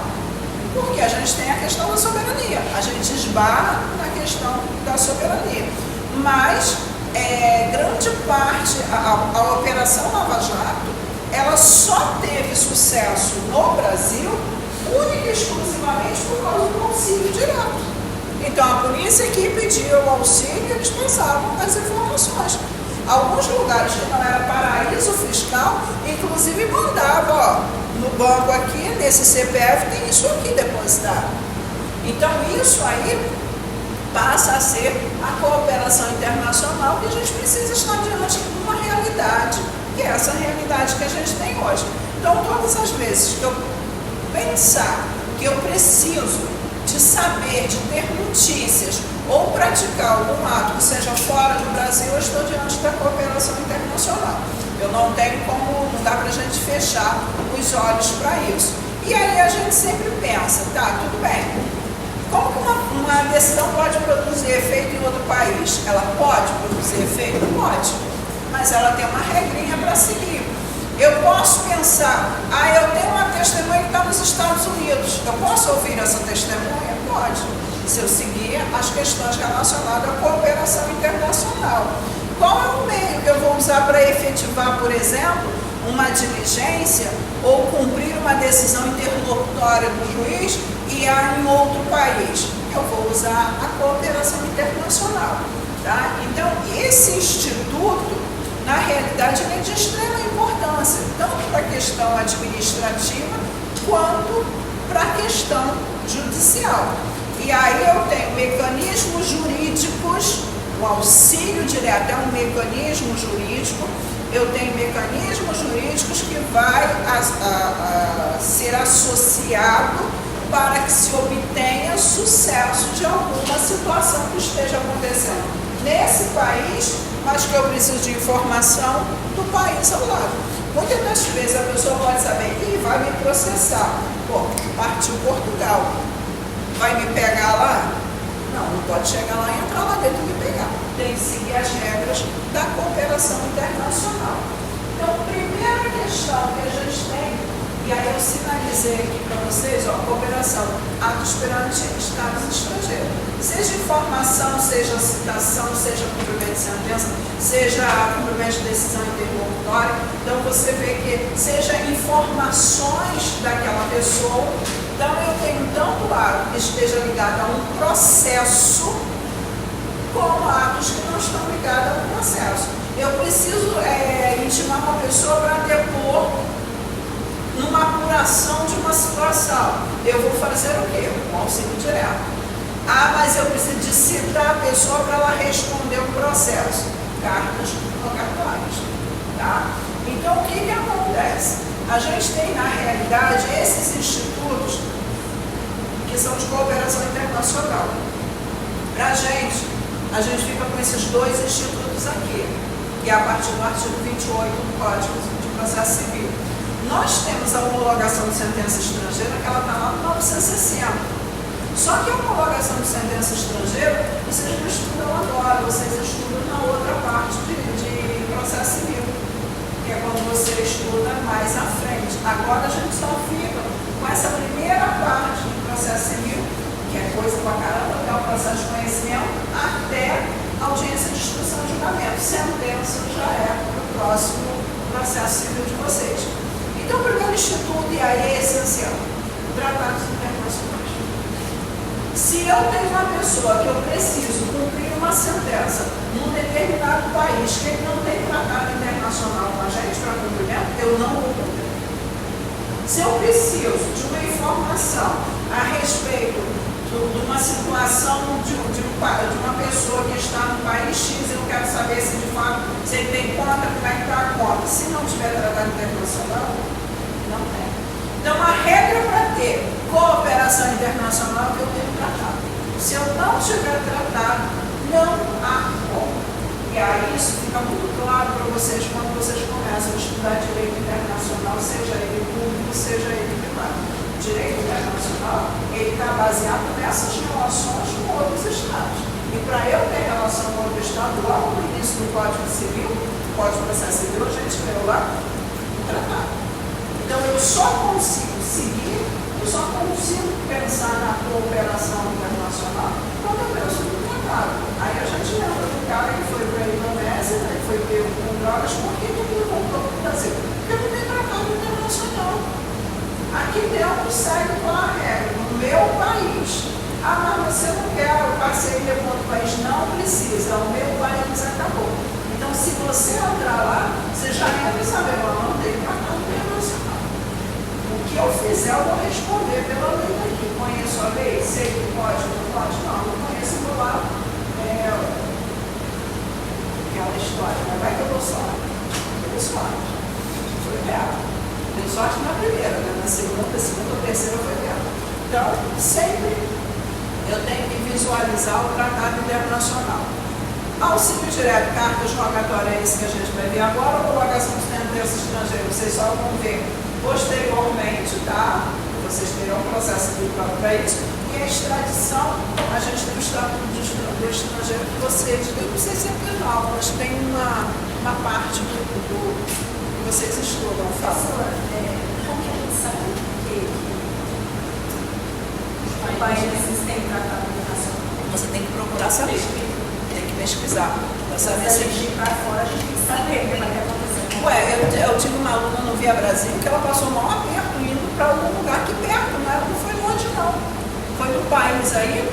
Porque a gente tem a questão da soberania. A gente esbarra na questão da soberania. Mas, grande parte, a Operação Lava Jato, ela só teve sucesso no Brasil única e exclusivamente por causa do auxílio direto. Então, a polícia que pedia o auxílio, eles passavam as informações. Alguns lugares que não era paraíso fiscal, inclusive mandava, ó, no banco aqui, nesse CPF, tem isso aqui depositado. Então, isso aí passa a ser a cooperação internacional que a gente precisa estar diante de uma realidade, que é essa realidade que a gente tem hoje. Então, todas as vezes que eu pensar que eu preciso de saber, de ter notícias ou praticar algum ato que seja fora do Brasil, eu estou diante da cooperação internacional. Eu não tenho como, não dá para a gente fechar os olhos para isso. E aí a gente sempre pensa, tá, tudo bem, como que uma decisão pode produzir efeito em outro país? Ela pode produzir efeito? Pode, mas ela tem uma regrinha para seguir. Eu posso pensar, eu tenho uma testemunha que está nos Estados Unidos, eu posso ouvir essa testemunha? Pode, se eu seguir as questões relacionadas à cooperação internacional. Qual é o meio que eu vou usar para efetivar, por exemplo, uma diligência ou cumprir uma decisão interlocutória do juiz e em outro país? Eu vou usar a cooperação internacional. Tá? Então, esse instituto, na realidade, ele é de extrema importância, tanto para a questão administrativa, quanto para a questão judicial. E aí eu tenho mecanismos jurídicos, o auxílio direto é um mecanismo jurídico, eu tenho mecanismos jurídicos que vai ser associado para que se obtenha sucesso de alguma situação que esteja acontecendo nesse país, mas que eu preciso de informação do país ao lado. Muitas das vezes a pessoa pode saber, vai me processar. Pô, partiu Portugal, vai me pegar lá? Não pode chegar lá e entrar lá dentro e me pegar. Tem que seguir as regras da cooperação internacional. Então, a primeira questão que a gente tem, e aí eu sinalizei aqui para vocês, cooperação, atos perante estados estrangeiros. Seja informação, seja citação, seja cumprimento de sentença, seja cumprimento de decisão interlocutória. Então você vê que seja informações daquela pessoa. Então eu tenho tanto ato que esteja ligado a um processo, como atos que não estão ligados a um processo. Eu preciso intimar uma pessoa para depor numa apuração de uma situação. Eu vou fazer o quê? Um auxílio direto. Mas eu preciso de citar a pessoa para ela responder o processo. Cartas rogatórias. Tá? Então, o que acontece? A gente tem, na realidade, esses institutos que são de cooperação internacional. Para a gente fica com esses dois institutos aqui, que é a partir do artigo 28 do Código de Processo Civil. Nós temos a homologação de sentença estrangeira, que ela está lá no 960. Só que a homologação de sentença estrangeira, vocês não estudam agora, vocês estudam na outra parte de processo civil, que é quando você estuda mais à frente. Agora a gente só fica com essa primeira parte do processo civil, que é coisa pra caramba, que é o processo de conhecimento, até a audiência de instrução de julgamento. Sentença já é para o próximo processo civil de vocês. Então, o primeiro instituto, e aí é essencial, tratados internacionais. Se eu tenho uma pessoa que eu preciso cumprir uma sentença num determinado país que ele não tem tratado internacional com a gente para cumprimento, eu não vou cumprir. Se eu preciso de uma informação a respeito de uma situação de uma pessoa que está no país X, eu quero saber se de fato se ele tem conta, como é que está a conta. Se não tiver tratado internacional, não tem. Então, a regra para ter cooperação internacional é que eu tenho tratado. Se eu não tiver tratado, não há como. E aí isso fica muito claro para vocês quando vocês começam a estudar seja ele que lá. O direito internacional, ele está baseado nessas relações com outros estados. E para eu ter relação com outro estado, logo no início do Código Civil, Código de Processo Civil, a gente leu lá o tratado. Então, eu só consigo seguir, eu só consigo pensar na cooperação internacional quando eu penso no tratado. Aí a gente lembra do cara que foi para a Indonésia, né, que foi pego com drogas, por que ele voltou para o Brasil? Porque não tem tratado internacional. Aqui dentro segue com a regra, no meu país. Ah, mas você não quer parceria com outro país? Não precisa, o meu país acabou. Então, se você entrar lá, você já entra sabendo, não tem tratado internacional. O que eu fizer, eu vou responder pela lei daqui. Conheço a lei? Sei que pode, não pode? Não conheço, vou lá. Aquela história, mas vai que eu dou sorte. Eu dou sorte. Foi real. Dei sorte na primeira, né? Na segunda, ou terceira foi real. Então, sempre eu tenho que visualizar o tratado internacional. Auxílio direto, cartas rogatórias, esse que a gente vai ver agora, ou homologação dos terços estrangeiros, vocês só vão ver posteriormente, tá? Vocês terão um processo de prova para isso. E a extradição, a gente tem o estatuto do estrangeiro que vocês, eu não sei se é penal, mas tem uma parte que vocês estudam, Professora, como que a gente sabe que os países têm tratado internacional? Você tem que procurar saber, tem que pesquisar. Para saber Se a se gente ir para fora, a gente tem que saber o que vai acontecer. eu tive uma aluna no Via Brasil que ela passou um maior aperto indo para algum lugar aqui perto, né? Não foi longe não. Foi no país aí,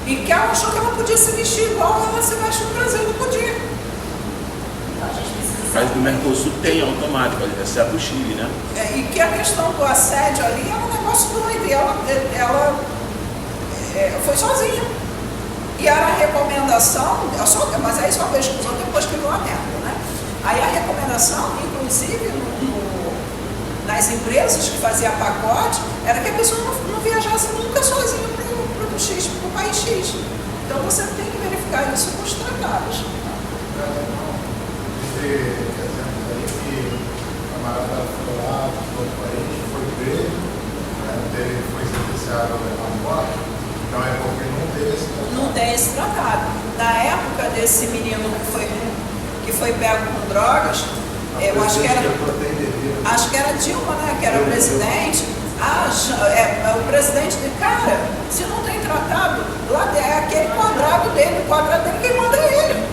e que ela achou que ela podia se vestir igual ela se veste no Brasil, não podia. Então a gente precisa Mas saber. no Mercosul tem automático, exceto o Chile, né? E que a questão do assédio ali é um negócio doido, e ela foi sozinha. E era a recomendação, mas aí só pesquisou depois que viu a merda, né? Aí a recomendação, inclusive, nas empresas que faziam pacote, era que a pessoa não viajasse nunca sozinha para o país X. Então você tem que verificar isso com os tratados. Esse exemplo aí que o camarada foi lá, foi outro país, foi preso, foi sentenciado à morte, então é porque não teve esse tratado. Não tem esse tratado. Na época desse menino que foi pego com drogas, eu acho que era Dilma, né, que era o presidente. O presidente de cara, se não tem tratado, lá é aquele quadrado dele, quem manda é ele.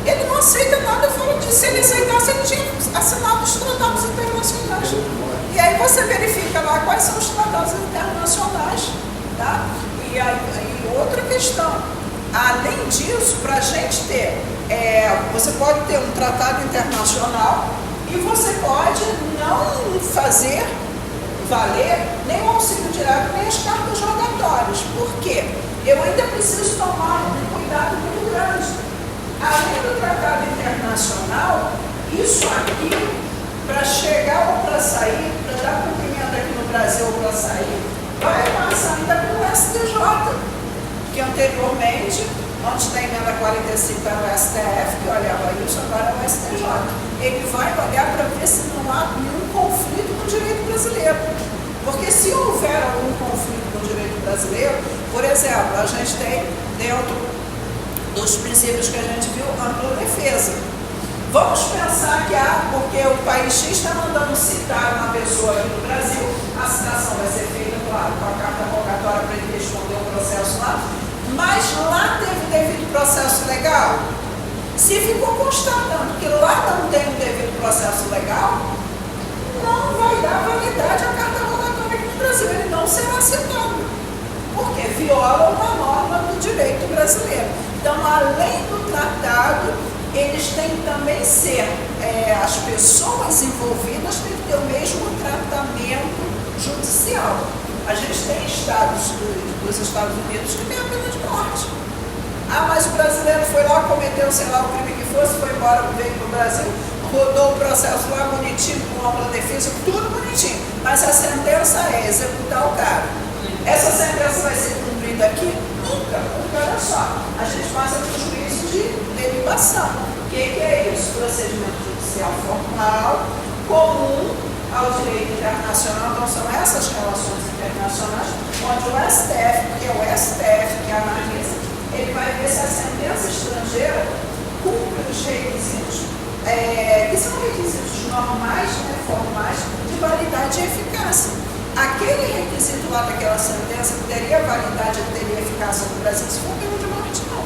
Ele não aceita nada fora disso. Se ele aceitasse, ele tinha assinado os tratados internacionais. E aí você verifica lá quais são os tratados internacionais, tá? E aí outra questão. Além disso, para a gente ter, você pode ter um tratado internacional e você pode não fazer valer nem o auxílio direto, nem as cartas rogatórias. Por quê? Eu ainda preciso tomar um cuidado muito grande. Além do tratado internacional, isso aqui, para chegar ou para sair, para dar cumprimento aqui no Brasil ou para sair, vai passar ainda pelo STJ, que anteriormente, antes da emenda 45 era o STF, que olhava isso, agora é o STJ. Ele vai olhar para ver se não há nenhum conflito com o direito brasileiro. Porque se houver algum conflito com o direito brasileiro, por exemplo, a gente tem dentro dos princípios que a gente viu, ampla defesa. Vamos pensar que porque o país X está mandando citar uma pessoa aqui no Brasil, a citação vai ser feita, claro, com a carta rogatória para ele responder o processo lá, mas lá teve devido processo legal. Se ficou constatando que lá não tem o devido processo legal, não vai dar validade à carta rogatória aqui no Brasil, ele não será citado, porque viola uma norma do direito brasileiro. Então, além do tratado, eles têm que também ser, as pessoas envolvidas têm que ter o mesmo tratamento judicial. A gente tem estados dos Estados Unidos que tem a pena de morte. Mas o brasileiro foi lá, cometeu, sei lá, o crime que fosse, foi embora, veio para o Brasil, rodou o processo lá bonitinho, com ampla defesa, tudo bonitinho. Mas a sentença é executar o cara. Essa sentença vai ser cumprida aqui? Nunca. Porque olha só, a gente passa por juízo de delibação. O que é isso? Procedimento judicial formal, comum, ao direito internacional. Então, são essas relações internacionais onde o STF, que é o STF que analisa, ele vai ver se a sentença estrangeira cumpre os requisitos, que são requisitos normais, né, formais, de validade e eficácia. Aquele requisito lá daquela sentença que teria validade e teria eficácia no Brasil, se for pena de morte, não.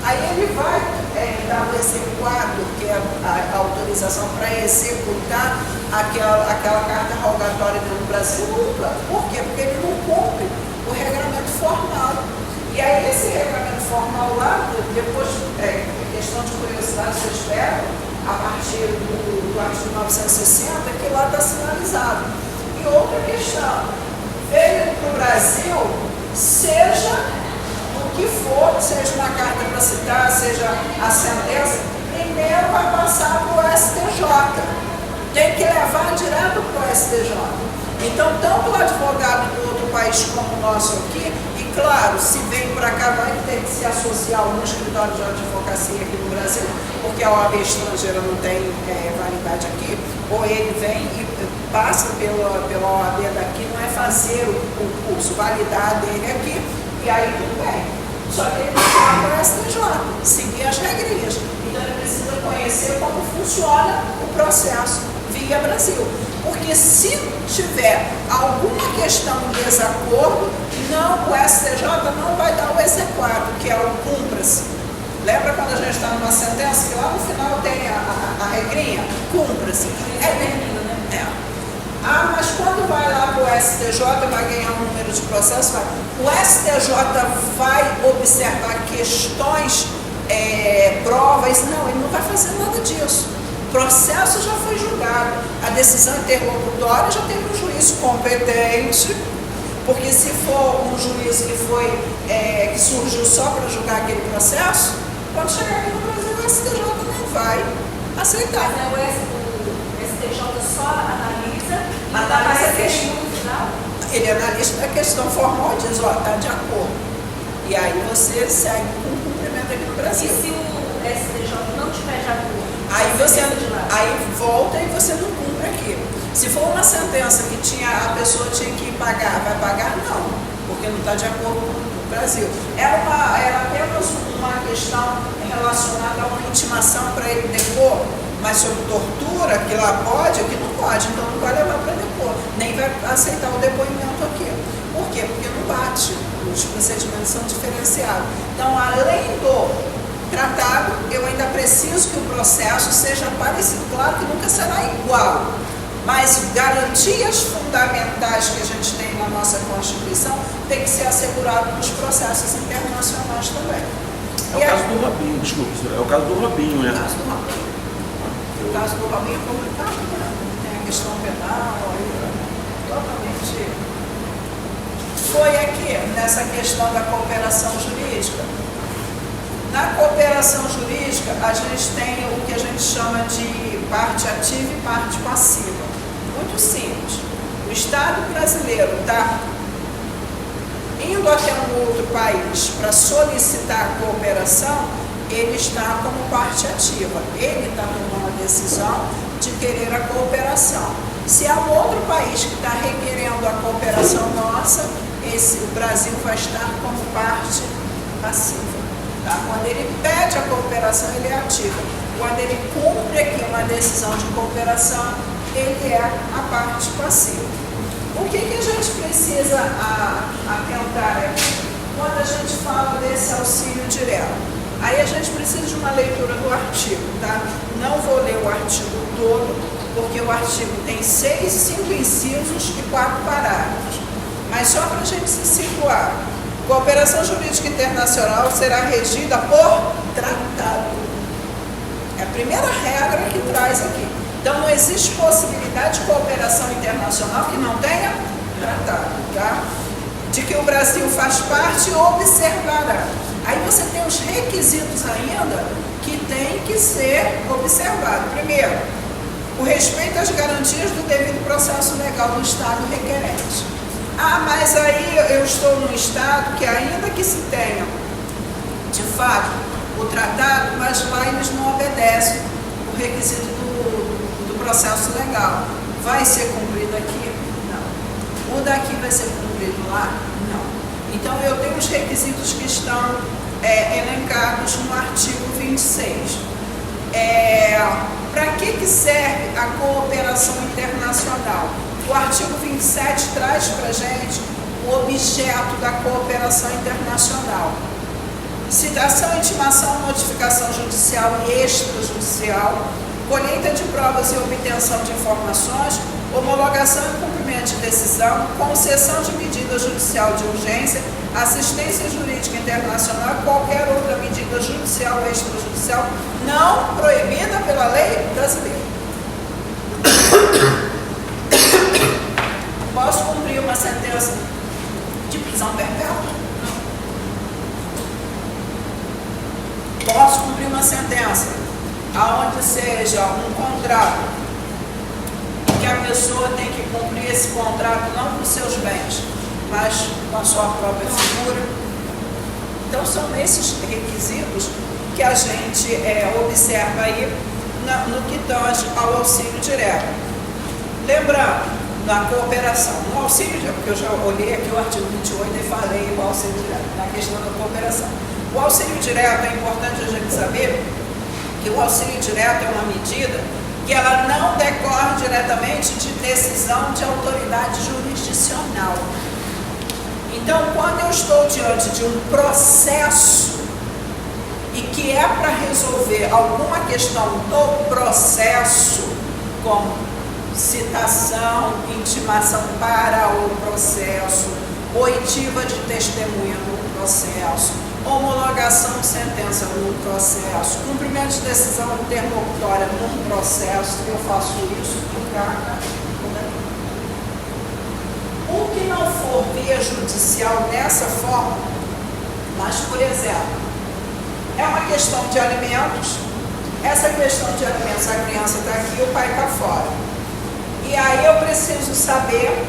Aí ele vai dar o exequado, que é a autorização para executar aquela carta rogatória no Brasil, nunca. Por quê? Porque ele não cumpre o regramento formal. E aí esse regramento formal lá, depois, questão de curiosidade, vocês esperam, a partir do artigo 960, que lá está sinalizado. E outra questão, veio para o Brasil, seja o que for, seja uma carta para citar, seja a sentença, primeiro vai passar para o STJ. Tem que levar direto para o STJ. Então, tanto o advogado do outro país como o nosso aqui, e claro, se vem para cá, vai ter que se associar a algum escritório de advocacia aqui no Brasil, porque a OAB estrangeira não tem validade aqui, ou ele vem e passa pela OAB daqui, não é fazer o curso, validar dele aqui, e aí tudo bem. Só que ele vai para o STJ, seguir as regrinhas. Então ele precisa conhecer como funciona o processo via Brasil. Porque se tiver alguma questão de desacordo, o STJ não vai dar o exequato, que é o cumpra-se. Lembra quando a gente está numa sentença que lá no final tem a regrinha? Cumpra-se. Mas quando vai lá para o STJ, vai ganhar um número de processos, o STJ vai observar questões, provas, não, ele não vai fazer nada disso. O processo já foi julgado, a decisão interlocutória já teve um juízo competente, porque se for um juízo que surgiu só para julgar aquele processo, quando chegar aqui no Brasil, o STJ não vai aceitar. O STJ só analisa a questão final. Ele analisa a questão formal e diz, está de acordo. E aí você segue com o cumprimento aqui no Brasil. E se o STJ não tiver de acordo? Aí volta e você não cumpre aqui. Se for uma sentença que a pessoa tinha que pagar, vai pagar? Não, porque não está de acordo com o Brasil. Era apenas uma questão relacionada a uma intimação para ele depor, mas sobre tortura, que lá pode, aqui não pode, então não vai levar para depor, nem vai aceitar o depoimento aqui. Por quê? Porque não bate, os procedimentos são diferenciados. Então, além do tratado, eu ainda preciso que o processo seja parecido. Claro que nunca será igual, mas garantias fundamentais que a gente tem na nossa Constituição tem que ser assegurado nos processos internacionais também. É o caso do Robinho, desculpa, é o caso do Robinho, né? O caso do Robinho é complicado, né? Tem a questão penal, totalmente. Foi aqui, nessa questão da cooperação jurídica. Na cooperação jurídica, a gente tem o que a gente chama de parte ativa e parte passiva. Muito simples. O Estado brasileiro está indo até um outro país para solicitar a cooperação, ele está como parte ativa. Ele está tomando a decisão de querer a cooperação. Se há um outro país que está requerendo a cooperação nossa, o Brasil vai estar como parte passiva. Tá? Quando ele pede a cooperação, ele é ativo. Quando ele cumpre aqui uma decisão de cooperação, ele é a parte passiva. O que a gente precisa atentar aqui? Quando a gente fala desse auxílio direto, aí a gente precisa de uma leitura do artigo, tá? Não vou ler o artigo todo, porque o artigo tem 5 incisos e 4 parágrafos. Mas só para a gente se situar, cooperação jurídica internacional será regida por tratado. É a primeira regra que traz aqui. Então, não existe possibilidade de cooperação internacional que não tenha tratado, tá? De que o Brasil faz parte, observará. Aí você tem os requisitos ainda que tem que ser observado. Primeiro, o respeito às garantias do devido processo legal do Estado requerente. Mas aí eu estou num Estado que ainda que se tenha, de fato, o tratado, mas lá eles não obedecem o requisito do processo legal. vai ser cumprido aqui? Não. O daqui vai ser cumprido lá? Não. Então, eu tenho os requisitos que estão elencados no artigo 26. Para que serve a cooperação internacional? O artigo 27 traz para a gente o objeto da cooperação internacional. Citação, intimação, notificação judicial e extrajudicial, colheita de provas e obtenção de informações, homologação e cumprimento de decisão, concessão de medida judicial de urgência, assistência jurídica internacional e qualquer outra medida judicial ou extrajudicial não proibida pela lei brasileira. Posso cumprir uma sentença de prisão perpétua? Não. Posso cumprir uma sentença aonde seja um contrato que a pessoa tem que cumprir esse contrato não com seus bens, mas com a sua própria figura. Então são esses requisitos que a gente observa aí no que tange ao auxílio direto. Lembrando, na cooperação, no auxílio direto, porque eu já olhei aqui o artigo 28 e falei o auxílio direto, na questão da cooperação. O auxílio direto, é importante a gente saber que o auxílio direto é uma medida que ela não decorre diretamente de decisão de autoridade jurisdicional. Então, quando eu estou diante de um processo e que é para resolver alguma questão do processo, como citação, intimação para o processo, oitiva de testemunha no processo, homologação de sentença no processo, cumprimento de decisão interlocutória num processo, eu faço isso em carta. O que não for via judicial dessa forma, mas, por exemplo, é uma questão de alimentos, essa questão de alimentos, a criança está aqui, o pai está fora. E aí eu preciso saber,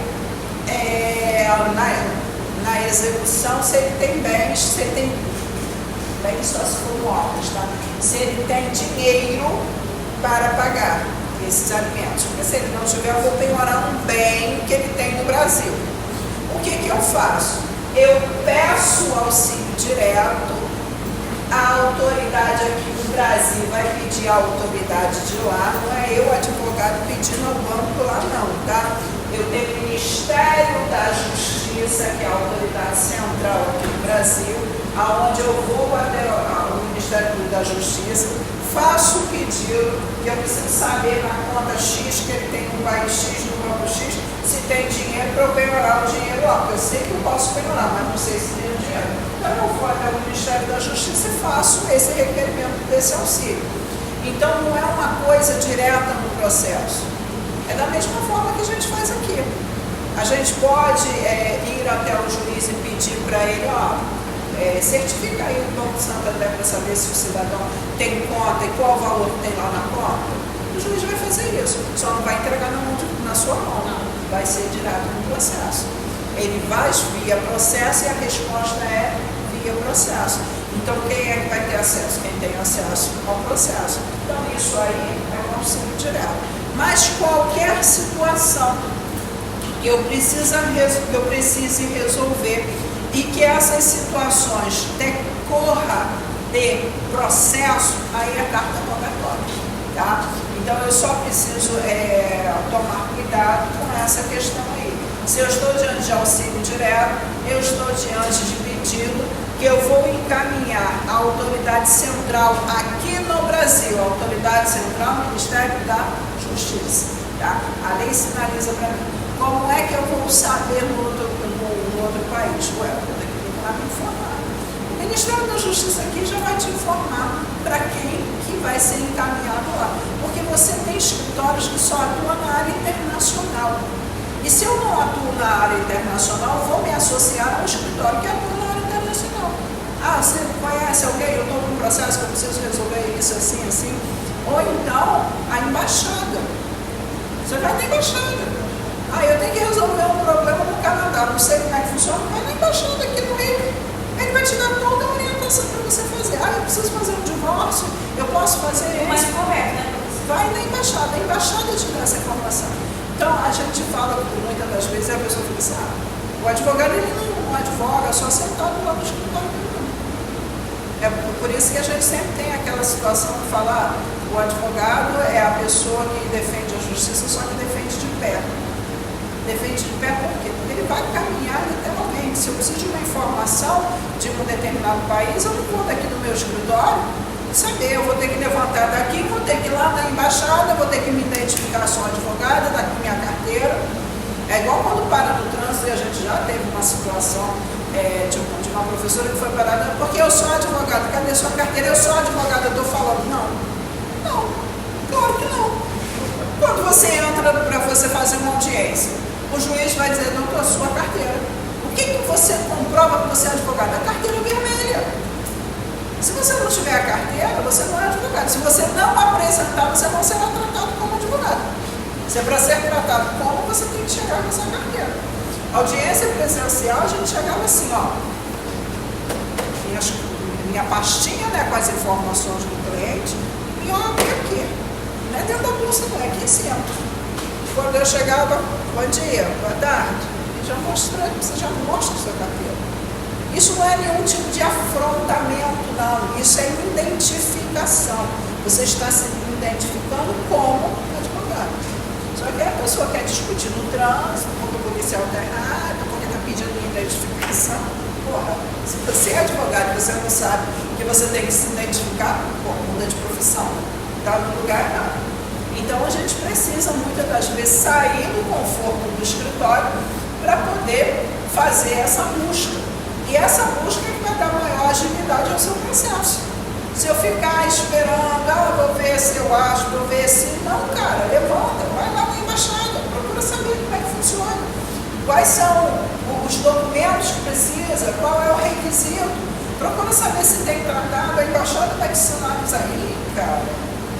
na execução, se ele tem bens, se ele tem bens só se for móveis, tá? Se ele tem dinheiro para pagar esses alimentos. Porque se ele não tiver, eu vou penhorar um bem que ele tem no Brasil. O que eu faço? Eu peço auxílio direto, a autoridade aqui no Brasil vai pedir a autoridade de lá, não é eu, advogado, pedindo ao banco lá não, tá? Eu tenho o Ministério da Justiça, que é a autoridade central aqui no Brasil, aonde eu vou até o Ministério da Justiça, faço o pedido, que eu preciso saber na conta X, que ele tem no país X, no banco X, se tem dinheiro para eu penhorar o dinheiro lá, porque eu sei que eu posso penhorar, mas não sei se tem o dinheiro. Então eu vou até o Ministério da Justiça e faço esse requerimento desse auxílio. Então não é uma coisa direta no processo. É da mesma forma que a gente faz aqui. A gente pode ir até o juiz e pedir para ele, certifica aí o Banco Santander para saber se o cidadão tem conta e qual valor tem lá na conta. O juiz vai fazer isso, só não vai entregar na sua mão, não. Vai ser direto no processo. Ele vai via processo e a resposta é via processo. Então quem é que vai ter acesso? Quem tem acesso ao processo. Então isso aí é um auxílio direto. Mas qualquer situação que eu precise resolver e que essas situações decorra de processo, aí é carta rogatória, tá? Então eu só preciso tomar cuidado com essa questão aí. Se eu estou diante de auxílio direto, eu estou diante de pedido que eu vou encaminhar a autoridade central aqui no Brasil, a autoridade central, Ministério da Justiça, tá? A lei sinaliza para mim. Como é que eu vou saber no outro país? Ué, eu vou ter que procurar me informar. O Ministério da Justiça aqui já vai te informar para quem que vai ser encaminhado lá. Porque você tem escritórios que só atuam na área internacional. E se eu não atuo na área internacional, eu vou me associar a um escritório que atua na área internacional. Ah, você conhece alguém? Eu estou num processo que eu preciso resolver isso assim, assim. Ou então, a embaixada. Você vai na embaixada. Ah, eu tenho que resolver um problema no Canadá, não sei como é que funciona, vai na embaixada aqui no Rio. Ele vai te dar toda a orientação para você fazer. Ah, eu preciso fazer um divórcio, eu posso fazer isso. Mais correto, né? Vai na embaixada, a embaixada te dá essa informação. Então, O advogado ele não advoga só sentado lá no escritório. É por isso que a gente sempre tem aquela situação de falar, o advogado é a pessoa que defende a justiça, só que defende de pé. Defende de pé por quê? Porque ele vai caminhar literalmente. Se eu preciso de uma informação de um determinado país, eu não vou daqui do meu escritório saber, eu vou ter que levantar daqui, vou ter que ir lá na embaixada, vou ter que me identificar, sou advogada, daqui minha carteira. É igual quando para no trânsito, e a gente já teve uma situação de uma professora que foi parada, porque eu sou advogada, cadê sua carteira? Eu sou advogada, eu estou falando. Não, claro que não. Quando você entra para você fazer uma audiência, o juiz vai dizer, doutor, sua carteira. O que você comprova que você é advogada? A carteira vermelha. Se você não tiver a carteira, você não é advogado. Se você não apresentar, você não será tratado como advogado. Se é para ser tratado como, você tem que chegar com essa carteira. Audiência presencial, a gente chegava assim, ó. Minha pastinha, né, com as informações do cliente, e eu abri aqui. Não é dentro da bolsa, não, é aqui em cima. Quando eu chegava, bom dia, boa tarde, já mostrei, você já mostra a sua carteira. Isso não é nenhum tipo de afrontamento, não. Isso é identificação. Você está se identificando como advogado. Só que a pessoa quer discutir no trânsito, porque o policial está errado, porque está pedindo identificação. Porra, se você é advogado e você não sabe que você tem que se identificar, muda de profissão. Está no lugar errado. Então a gente precisa muitas das vezes sair do conforto do escritório para poder fazer essa busca. E essa busca é que vai dar maior agilidade ao seu processo. Se eu ficar esperando, vou ver se eu acho, vou ver se... Não, cara, levanta, vai lá na embaixada, procura saber como é que funciona. Quais são os documentos que precisa, qual é o requisito. Procura saber se tem tratado, a embaixada vai te ensinar isso aí, cara.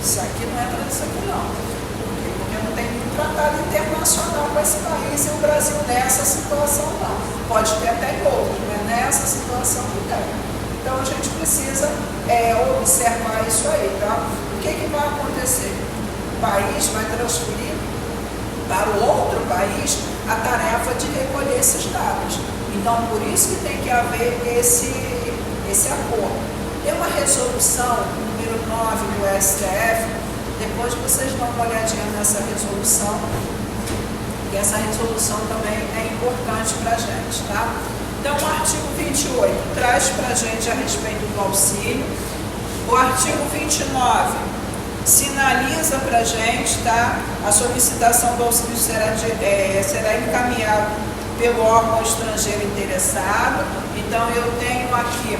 Isso aqui não entra nisso aqui não. Por quê? Porque não tem nenhum tratado internacional com esse país e o Brasil nessa situação não. Pode ter até outros, mas nessa situação não tem. Então a gente precisa observar isso aí, tá? O que vai acontecer? O país vai transferir para o outro país a tarefa de recolher esses dados. Então por isso que tem que haver esse acordo. Tem uma resolução, número 9 do STF, depois vocês dão uma olhadinha nessa resolução, e essa resolução também é importante para a gente, tá? Então, o artigo 28 traz para a gente a respeito do auxílio. O artigo 29 sinaliza para a gente, tá? A solicitação do auxílio será encaminhada pelo órgão estrangeiro interessado. Então, eu tenho aqui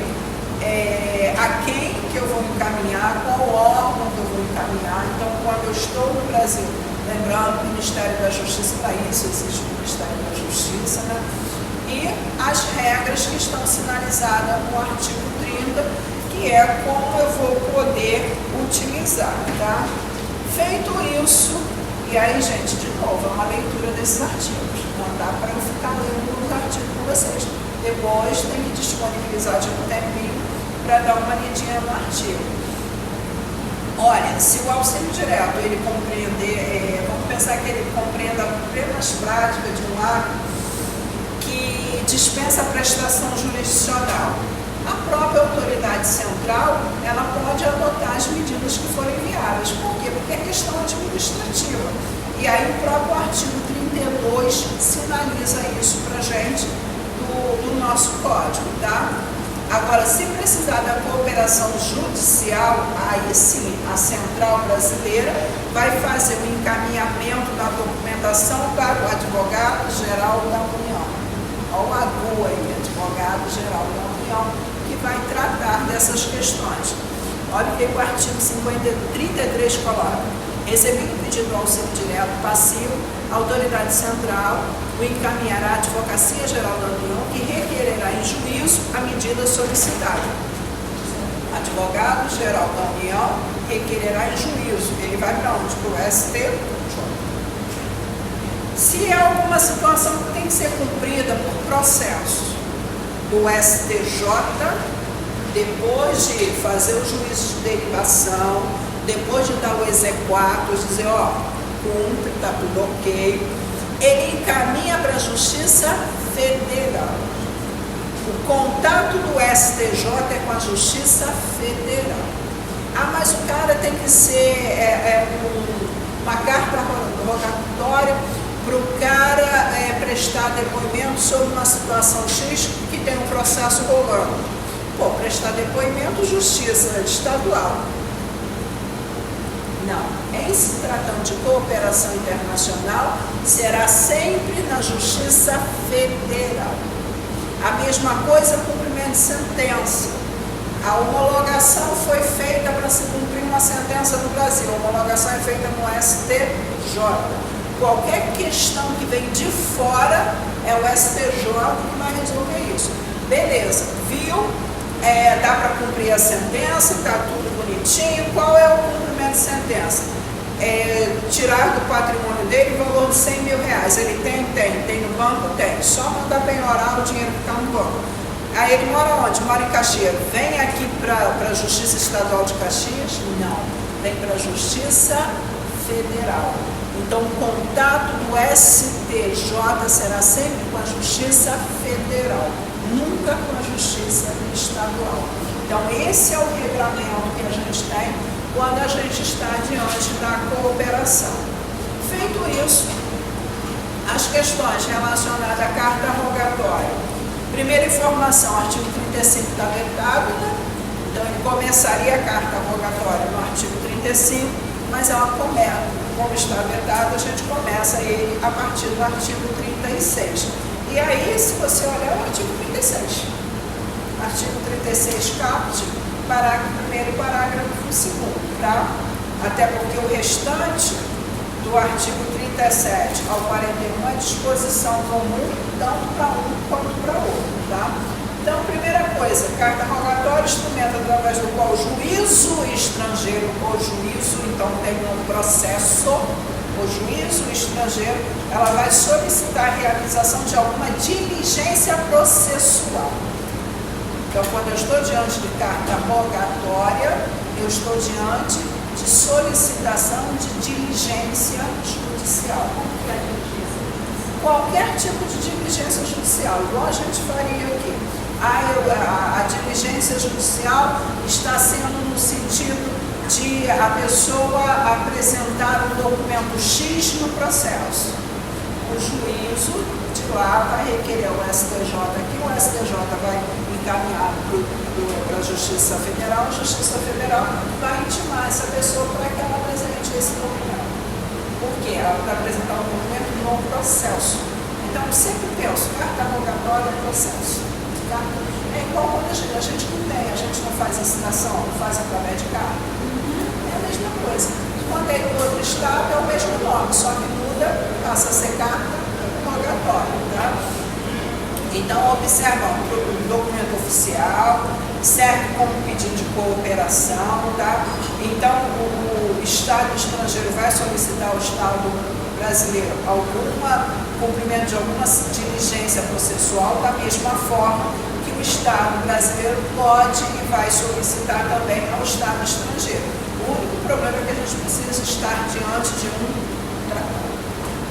a quem que eu vou encaminhar, qual órgão que eu vou encaminhar. Então, quando eu estou no Brasil, lembrando, o Ministério da Justiça, para isso existe o Ministério da Justiça, né? E as regras que estão sinalizadas no artigo 30, que é como eu vou poder utilizar, tá? Feito isso, e aí, gente, de novo, é uma leitura desses artigos, não dá para eu ficar lendo os artigos com vocês. Depois tem que disponibilizar de um tempinho para dar uma lidinha no artigo. Olha, se o auxílio direto ele compreender, vamos pensar que ele compreenda apenas práticas de um ato que dispensa a prestação jurisdicional, a própria autoridade central ela pode adotar as medidas que forem viáveis. Por quê? Porque é questão administrativa. E aí o próprio artigo 32 sinaliza isso para a gente do nosso código, tá? Agora, se precisar da cooperação judicial, aí sim, a Central Brasileira vai fazer o encaminhamento da documentação para o Advogado-Geral da União. Olha o AGU aí, Advogado-Geral da União, que vai tratar dessas questões. Olha o que o artigo 33 coloca. Recebido o pedido do auxílio direto passivo, a autoridade central o encaminhará à Advocacia Geral da União, que requererá em juízo a medida solicitada. Advogado-Geral da União requererá em juízo. Ele vai para onde? Para o STJ. Se é alguma situação que tem que ser cumprida por processo do STJ, depois de fazer o juízo de derivação, depois de dar o exequatur, dizer, ó, cumpre, está tudo ok, ele encaminha para a Justiça Federal. O contato do STJ é com a Justiça Federal. Ah, mas o cara tem que ser uma carta rogatória para o cara prestar depoimento sobre uma situação X que tem um processo rolando. Pô, prestar depoimento, Justiça Estadual. Não. Em se tratando de cooperação internacional, será sempre na Justiça Federal. A mesma coisa, cumprimento de sentença. A homologação foi feita para se cumprir uma sentença no Brasil. A homologação é feita no STJ. Qualquer questão que vem de fora, é o STJ que vai resolver isso. Beleza, viu? Dá para cumprir a sentença, está tudo bonitinho. Qual é o cumprimento de sentença? Tirar do patrimônio dele o valor de R$100 mil. Ele tem no banco? Tem. Só mandar penhorar o dinheiro que está no banco. Aí ele mora onde? Mora em Caxias. Vem aqui para a Justiça Estadual de Caxias? Não. Vem para a Justiça Federal. Então, o contato do STJ será sempre com a Justiça Federal, nunca com a Justiça Estadual. Então, esse é o regramento que a gente tem quando a gente está diante da cooperação. Feito isso, as questões relacionadas à carta rogatória. Primeira informação, artigo 35 está vetado, né? Então ele começaria a carta rogatória no artigo 35, mas ela começa, como está vetado, a gente começa ele a partir do artigo 36. E aí, se você olhar, o artigo 36. Artigo 36, caput, parágrafo 1º e parágrafo 2º, tá? Até porque o restante do artigo 37 ao 41 é disposição comum, tanto para um quanto para outro, tá? Então, primeira coisa, carta rogatória, instrumento através do qual o juízo estrangeiro, ou juízo, então tem um processo, o juízo estrangeiro, ela vai solicitar a realização de alguma diligência processual. Então, quando eu estou diante de carta rogatória, eu estou diante de solicitação de diligência judicial. Qualquer tipo de diligência judicial, igual a gente faria aqui. A diligência judicial está sendo no sentido de a pessoa apresentar um documento X no processo. O juízo de lá vai requerer o STJ aqui, o STJ vai encaminhar para a Justiça Federal, a Justiça Federal vai intimar essa pessoa para que ela apresente esse documento. Por quê? Ela vai apresentar um documento no processo. Então, eu sempre penso, carta rogatória é processo. Tá? É igual quando a gente não tem, a gente não faz assinação, não faz através de carta. É a mesma coisa. Quando é em outro estado, é o mesmo nome, só que muda, passa a ser carta rogatória. Tá? Então, observa, o documento oficial serve como pedido de cooperação, tá? Então, o Estado estrangeiro vai solicitar ao Estado brasileiro cumprimento de alguma diligência processual, da mesma forma que o Estado brasileiro pode e vai solicitar também ao Estado estrangeiro. O único problema é que a gente precisa estar diante de um tratado.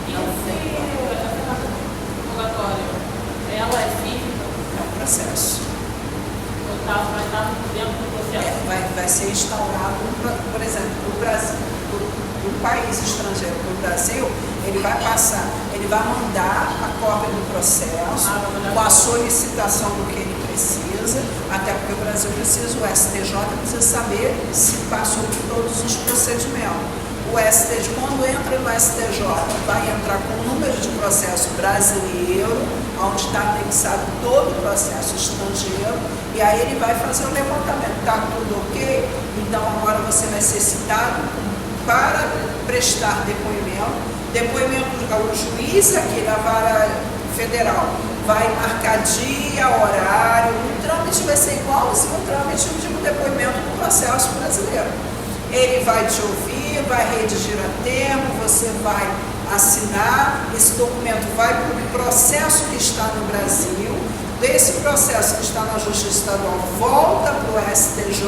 E essa rogatória, ela é física? É um processo. Vai estar dentro do processo? Vai ser instaurado, por exemplo, o Brasil, o país estrangeiro para o Brasil, ele vai mandar a cópia do processo com a solicitação do que ele precisa, até porque o Brasil precisa, o STJ precisa saber se passou por todos os procedimentos. O STJ, quando entra no STJ, vai entrar com o número de processo brasileiro, onde está anexado todo o processo estrangeiro, e aí ele vai fazer o levantamento. Está tudo ok? Então agora você vai ser citado para prestar depoimento. O juiz aqui da vara federal vai marcar dia, horário, o trâmite vai ser igualzinho o trâmite de um depoimento do processo brasileiro. Ele vai te ouvir, vai redigir a termo, você vai assinar, esse documento vai para o processo que está no Brasil, desse processo que está na Justiça Estadual volta para o STJ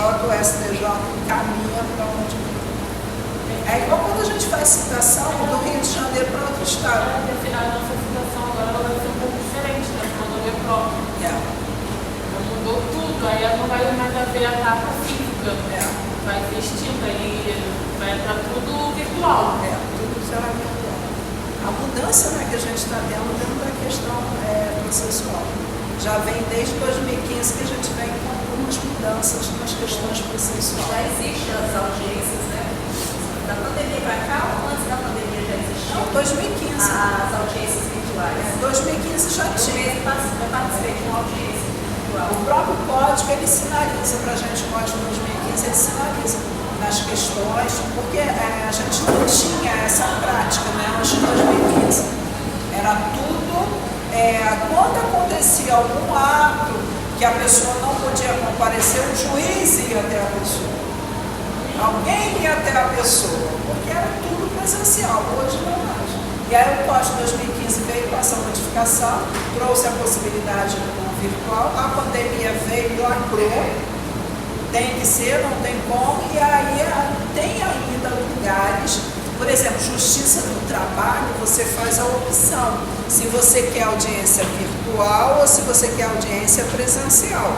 caminha para onde é igual quando a gente faz citação do Rio de Janeiro para outro estado. A nossa situação agora ela vai ser um pouco diferente, né? Quando eu próprio. Ela mudou tudo, aí ela não vai mais haver a capa física. Vai ser extinta e vai entrar tudo virtual. Tudo será virtual. A mudança, né, que a gente está tendo dentro da questão processual. Já vem desde 2015 que a gente vem com algumas mudanças nas questões processuais. Já existem as audiências, né? Da pandemia para cá ou antes da pandemia já existiam? Em 2015. As audiências virtuais. Em 2015 já tinha. Eu participei de uma audiência virtual. O próprio código ele sinaliza para a gente, o código 2015 ele sinaliza nas questões, porque a gente não tinha essa prática, né, antes de 2015. Era tudo, quando acontecia algum ato que a pessoa não podia comparecer, o juiz ia até a pessoa. Alguém ia até a pessoa, porque era tudo presencial, hoje não mais. E aí o código 2015 veio com essa modificação, trouxe a possibilidade do virtual, a pandemia veio e lacrou. Tem que ser, não tem como, e aí tem ainda lugares, por exemplo, Justiça do Trabalho, você faz a opção, se você quer audiência virtual ou se você quer audiência presencial.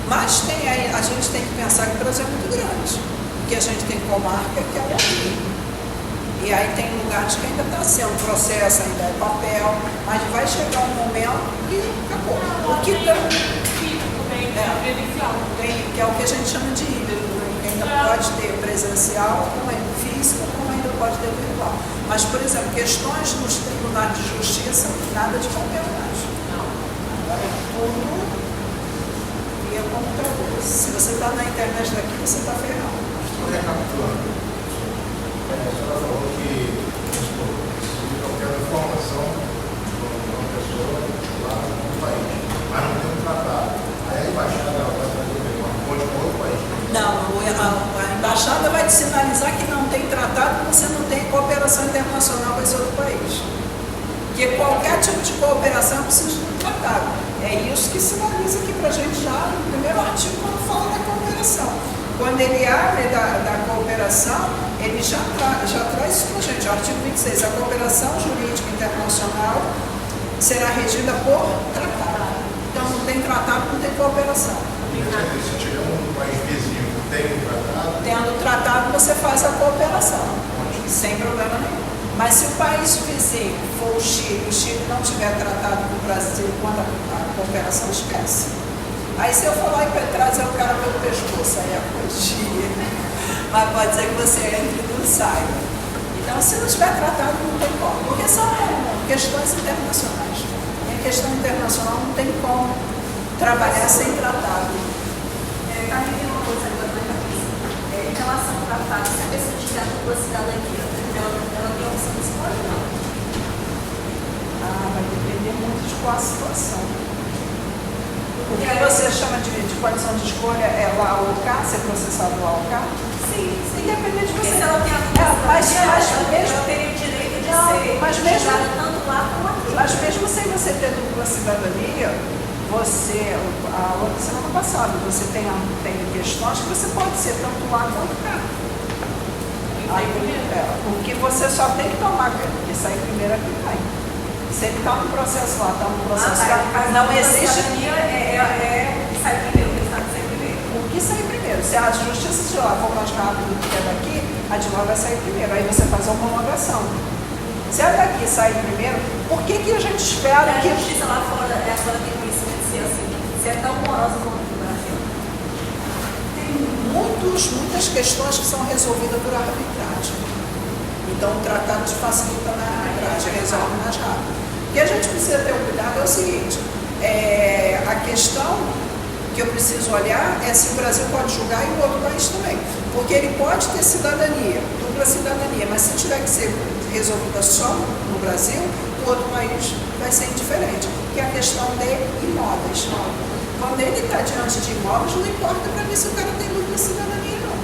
Mas tem aí, a gente tem que pensar que o Brasil é muito grande, porque a gente tem comarca que é horrível. E aí tem lugares que ainda está sendo processo, ainda é papel, mas vai chegar um momento que acabou. O que que é o que a gente chama de híbrido, né? Que ainda pode ter presencial, como é físico, como ainda pode ter virtual. Mas, por exemplo, questões nos tribunais de justiça, nada de papel mais. Agora é tudo via computador. Se você está na internet daqui, você está ferrado. Estou recapitulando. A senhora falou que qualquer informação de uma pessoa lá no país, mas não tem um tratado. Aí a embaixada vai fazer uma ponte com outro país. Não, a embaixada vai te sinalizar que não tem tratado, porque você não tem cooperação internacional com esse outro país. Porque qualquer tipo de cooperação precisa de um tratado. É isso que sinaliza aqui para a gente já no primeiro artigo, quando fala da cooperação. Quando ele abre da cooperação, ele já traz isso para a gente. O artigo 26, a cooperação jurídica internacional será regida por tratado. Então não tem tratado, não tem cooperação. Se tiver um país vizinho que tem um tratado... Tendo tratado, você faz a cooperação, sem problema nenhum. Mas se o país vizinho for o Chile não tiver tratado com o Brasil quando a cooperação, esquece. Aí se eu for lá e trazer o cara pelo pescoço, aí é coxinha. Mas pode ser que você entre e não saia. Então, se não tiver tratado, não tem como. Porque são questões internacionais. E a questão internacional não tem como trabalhar sem tratado. Está me vindo uma coisa agora na cabeça. Em relação ao tratado, se a pessoa tiver a dupla cidadania, ela tem a opção de escolha ou não? Vai depender muito de qual a situação. O que você chama de condição de escolha é o AOK, ser processado no AOK? Sim. Depende de Porque você. se ela tem a dupla cidadania, ela teria o direito de ser julgada tanto lá como aqui. Mas mesmo sem você ter dupla cidadania, a semana passada, você tem questões que você pode ser tanto lá quanto cá. Porque você só tem que tomar, porque sair primeiro aqui vai. Se ele está no processo lá, está no processo lá, não existe. Sai primeiro, o que está sai primeiro. O que sair primeiro? Se a justiça de lá for mais rápido do que a daqui, a de lá vai sair primeiro. Aí você faz a homologação. Se a daqui sair primeiro, por que a gente espera que a justiça lá fora tem conhecimento de ser assim? Se é tão morosa quanto no Brasil? Tem muitas questões que são resolvidas por arbitragem. Então o tratado te facilita na arbitragem, resolve mais rápido. O que a gente precisa ter um cuidado é o seguinte, a questão que eu preciso olhar é se o Brasil pode julgar e o outro país também. Porque ele pode ter cidadania, dupla cidadania, mas se tiver que ser resolvida só no Brasil, o outro país vai ser indiferente. Que é a questão de imóveis. Quando ele está diante de imóveis, não importa para mim se o cara tem dupla cidadania, não.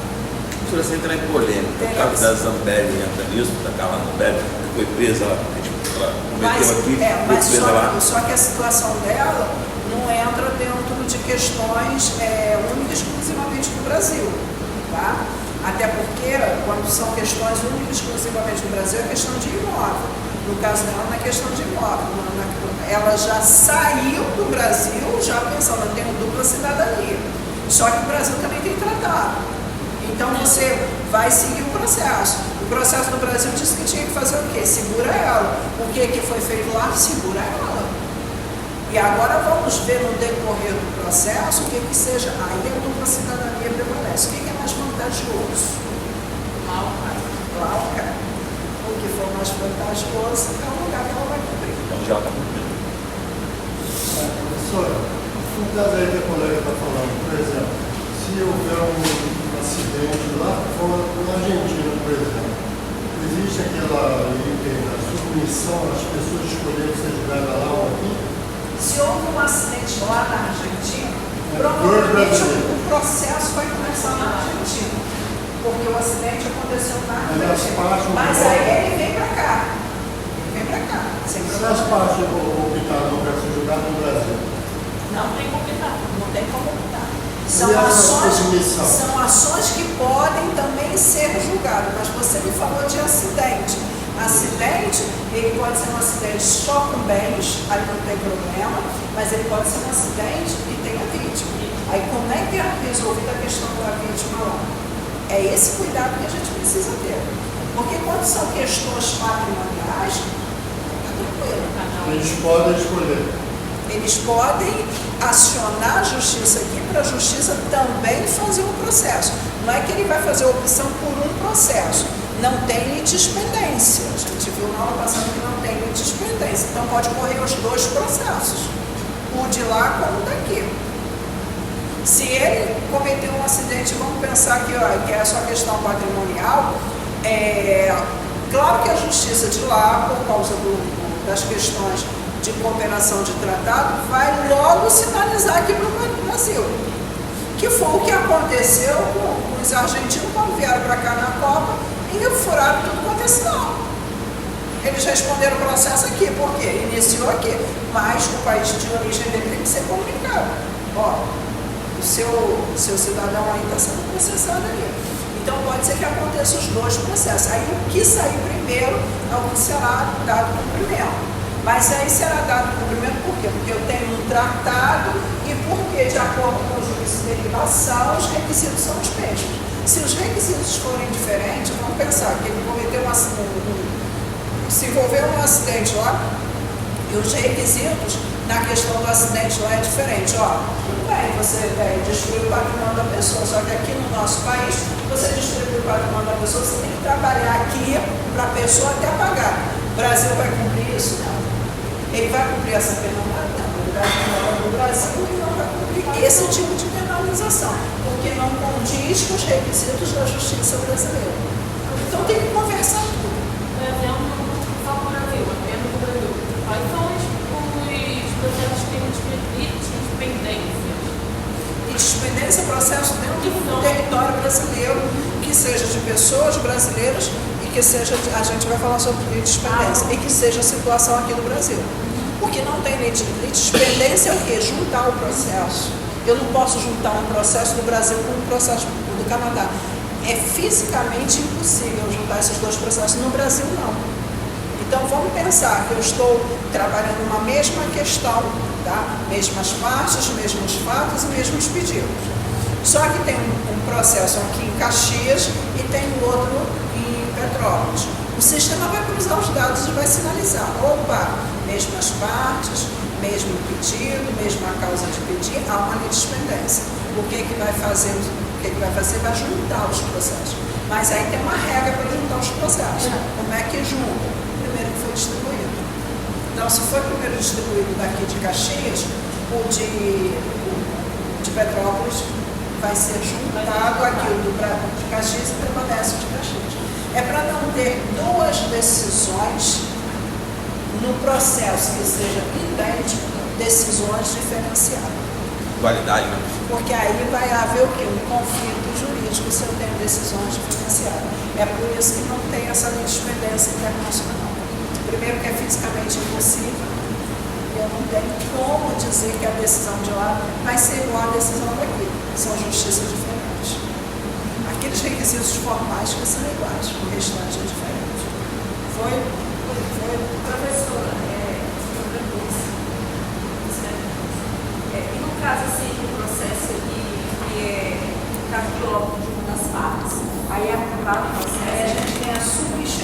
Se você entrar em polêmica, o caso da Zambelli entra nisso, da Carla Zambelli, que foi presa, ela cometeu aqui, foi presa lá. Só que a situação dela não entra dentro de questões únicas e exclusivamente do Brasil. Tá? Até porque, quando são questões únicas e exclusivamente do Brasil, é questão de imóvel. No caso dela na questão de imóvel. Ela já saiu do Brasil, já pensando, eu tenho dupla cidadania. Só que o Brasil também tem tratado. Então você vai seguir o processo. O processo do Brasil disse que tinha que fazer o quê? Segura ela. O que foi feito lá? Segura ela. E agora vamos ver no decorrer do processo o que seja. Aí a dupla cidadania prevalece. O que é mais vantajoso? Lá o cara. Lá o cara. O que for mais vantajoso é o lugar que ela vai cumprir. Então já está cumprindo. Professora, no caso aí que a colega está falando, por exemplo, se houver um acidente lá fora, na Argentina, por exemplo, existe aquela submissão às pessoas escolherem ser julgadas lá ou aqui? Se houve um acidente lá na Argentina, provavelmente o processo vai começar na Argentina, porque o acidente aconteceu na Argentina. Mas aí ele vem para cá. Ele vem para cá. Se as partes optaram não querem ser julgadas no Brasil? Não tem como optar. Não tem como optar. São ações que podem também ser julgadas, mas você me falou de acidente. Acidente, ele pode ser um acidente só com bens, aí não tem problema, mas ele pode ser um acidente e tem a vítima. Aí como é que é resolvida a questão da vítima lá? É esse cuidado que a gente precisa ter. Porque quando são questões patrimoniais, está tranquilo. Eles podem escolher. Eles podem acionar a justiça aqui para a justiça também fazer um processo. Não é que ele vai fazer a opção por um processo. Não tem litispendência. A gente viu na aula passada que não tem litispendência. Então pode correr os dois processos. O de lá como o daqui. Se ele cometeu um acidente, vamos pensar que é só questão patrimonial, claro que a justiça de lá, por causa das questões de cooperação de tratado, vai logo sinalizar aqui para o Brasil. Que foi o que aconteceu com os argentinos quando vieram para cá na Copa e furaram tudo quanto é sinal. Eles responderam o processo aqui, porque iniciou aqui, mas o país de origem dele tem que ser comunicado. Ó, o seu cidadão aí está sendo processado ali. Então pode ser que aconteça os dois processos. Aí o que sair primeiro é o que será dado cumprimento. Mas aí será dado cumprimento por quê? Porque eu tenho um tratado e porque, de acordo com o juízo de derivação, os requisitos são os mesmos. Se os requisitos forem diferentes, vamos pensar que ele cometeu um acidente, se envolveu um acidente lá, e os requisitos na questão do acidente lá é diferente. Ó, tudo bem, você destruiu o patrimônio da pessoa, só que aqui no nosso país, você destruiu o patrimônio da pessoa, você tem que trabalhar aqui para a pessoa até pagar. O Brasil vai cumprir isso? Não. Ele vai cumprir essa penalidade? Não. Ele vai cumprir no Brasil e não vai cumprir esse tipo de penalização, porque não condiz com os requisitos da justiça brasileira. Então tem que conversar tudo. Por exemplo, só para o Brasil, apenas o Brasil. Quais são os processos que têm litispendências? Litispendência é processo dentro do território brasileiro, que seja de pessoas brasileiras e que seja, a gente vai falar sobre litispendência, e que seja a situação aqui do Brasil. O que não tem litispendência é o quê? Juntar o processo. Eu não posso juntar um processo do Brasil com um processo do Canadá. É fisicamente impossível juntar esses dois processos. No Brasil, não. Então, vamos pensar que eu estou trabalhando uma mesma questão, tá? Mesmas partes, mesmos fatos e mesmos pedidos. Só que tem um processo aqui em Caxias e tem outro em Petrópolis. O sistema vai cruzar os dados e vai sinalizar. Opa, mesmas partes, mesmo pedido, mesma causa de pedir, há uma litispendência. O que vai fazer? Vai juntar os processos. Mas aí tem uma regra para juntar os processos. Como é que junta? Primeiro que foi distribuído. Então, se foi primeiro distribuído daqui de Caxias, o de Petrópolis vai ser juntado aqui, o de Caxias e permanece o de Caxias. É para não ter duas decisões no processo que seja idêntico, decisões diferenciadas. Dualidade, né? Porque aí vai haver o quê? Um conflito jurídico se eu tenho decisões diferenciadas. É por isso que não tem essa litispendência internacional. Primeiro que é fisicamente impossível, e eu não tenho como dizer que a decisão de lá vai ser igual à decisão daqui. São justiças diferentes. Aqueles requisitos formais que são iguais, o restante é diferente. Foi Aí acabava o Aí a processo. gente tem a substituição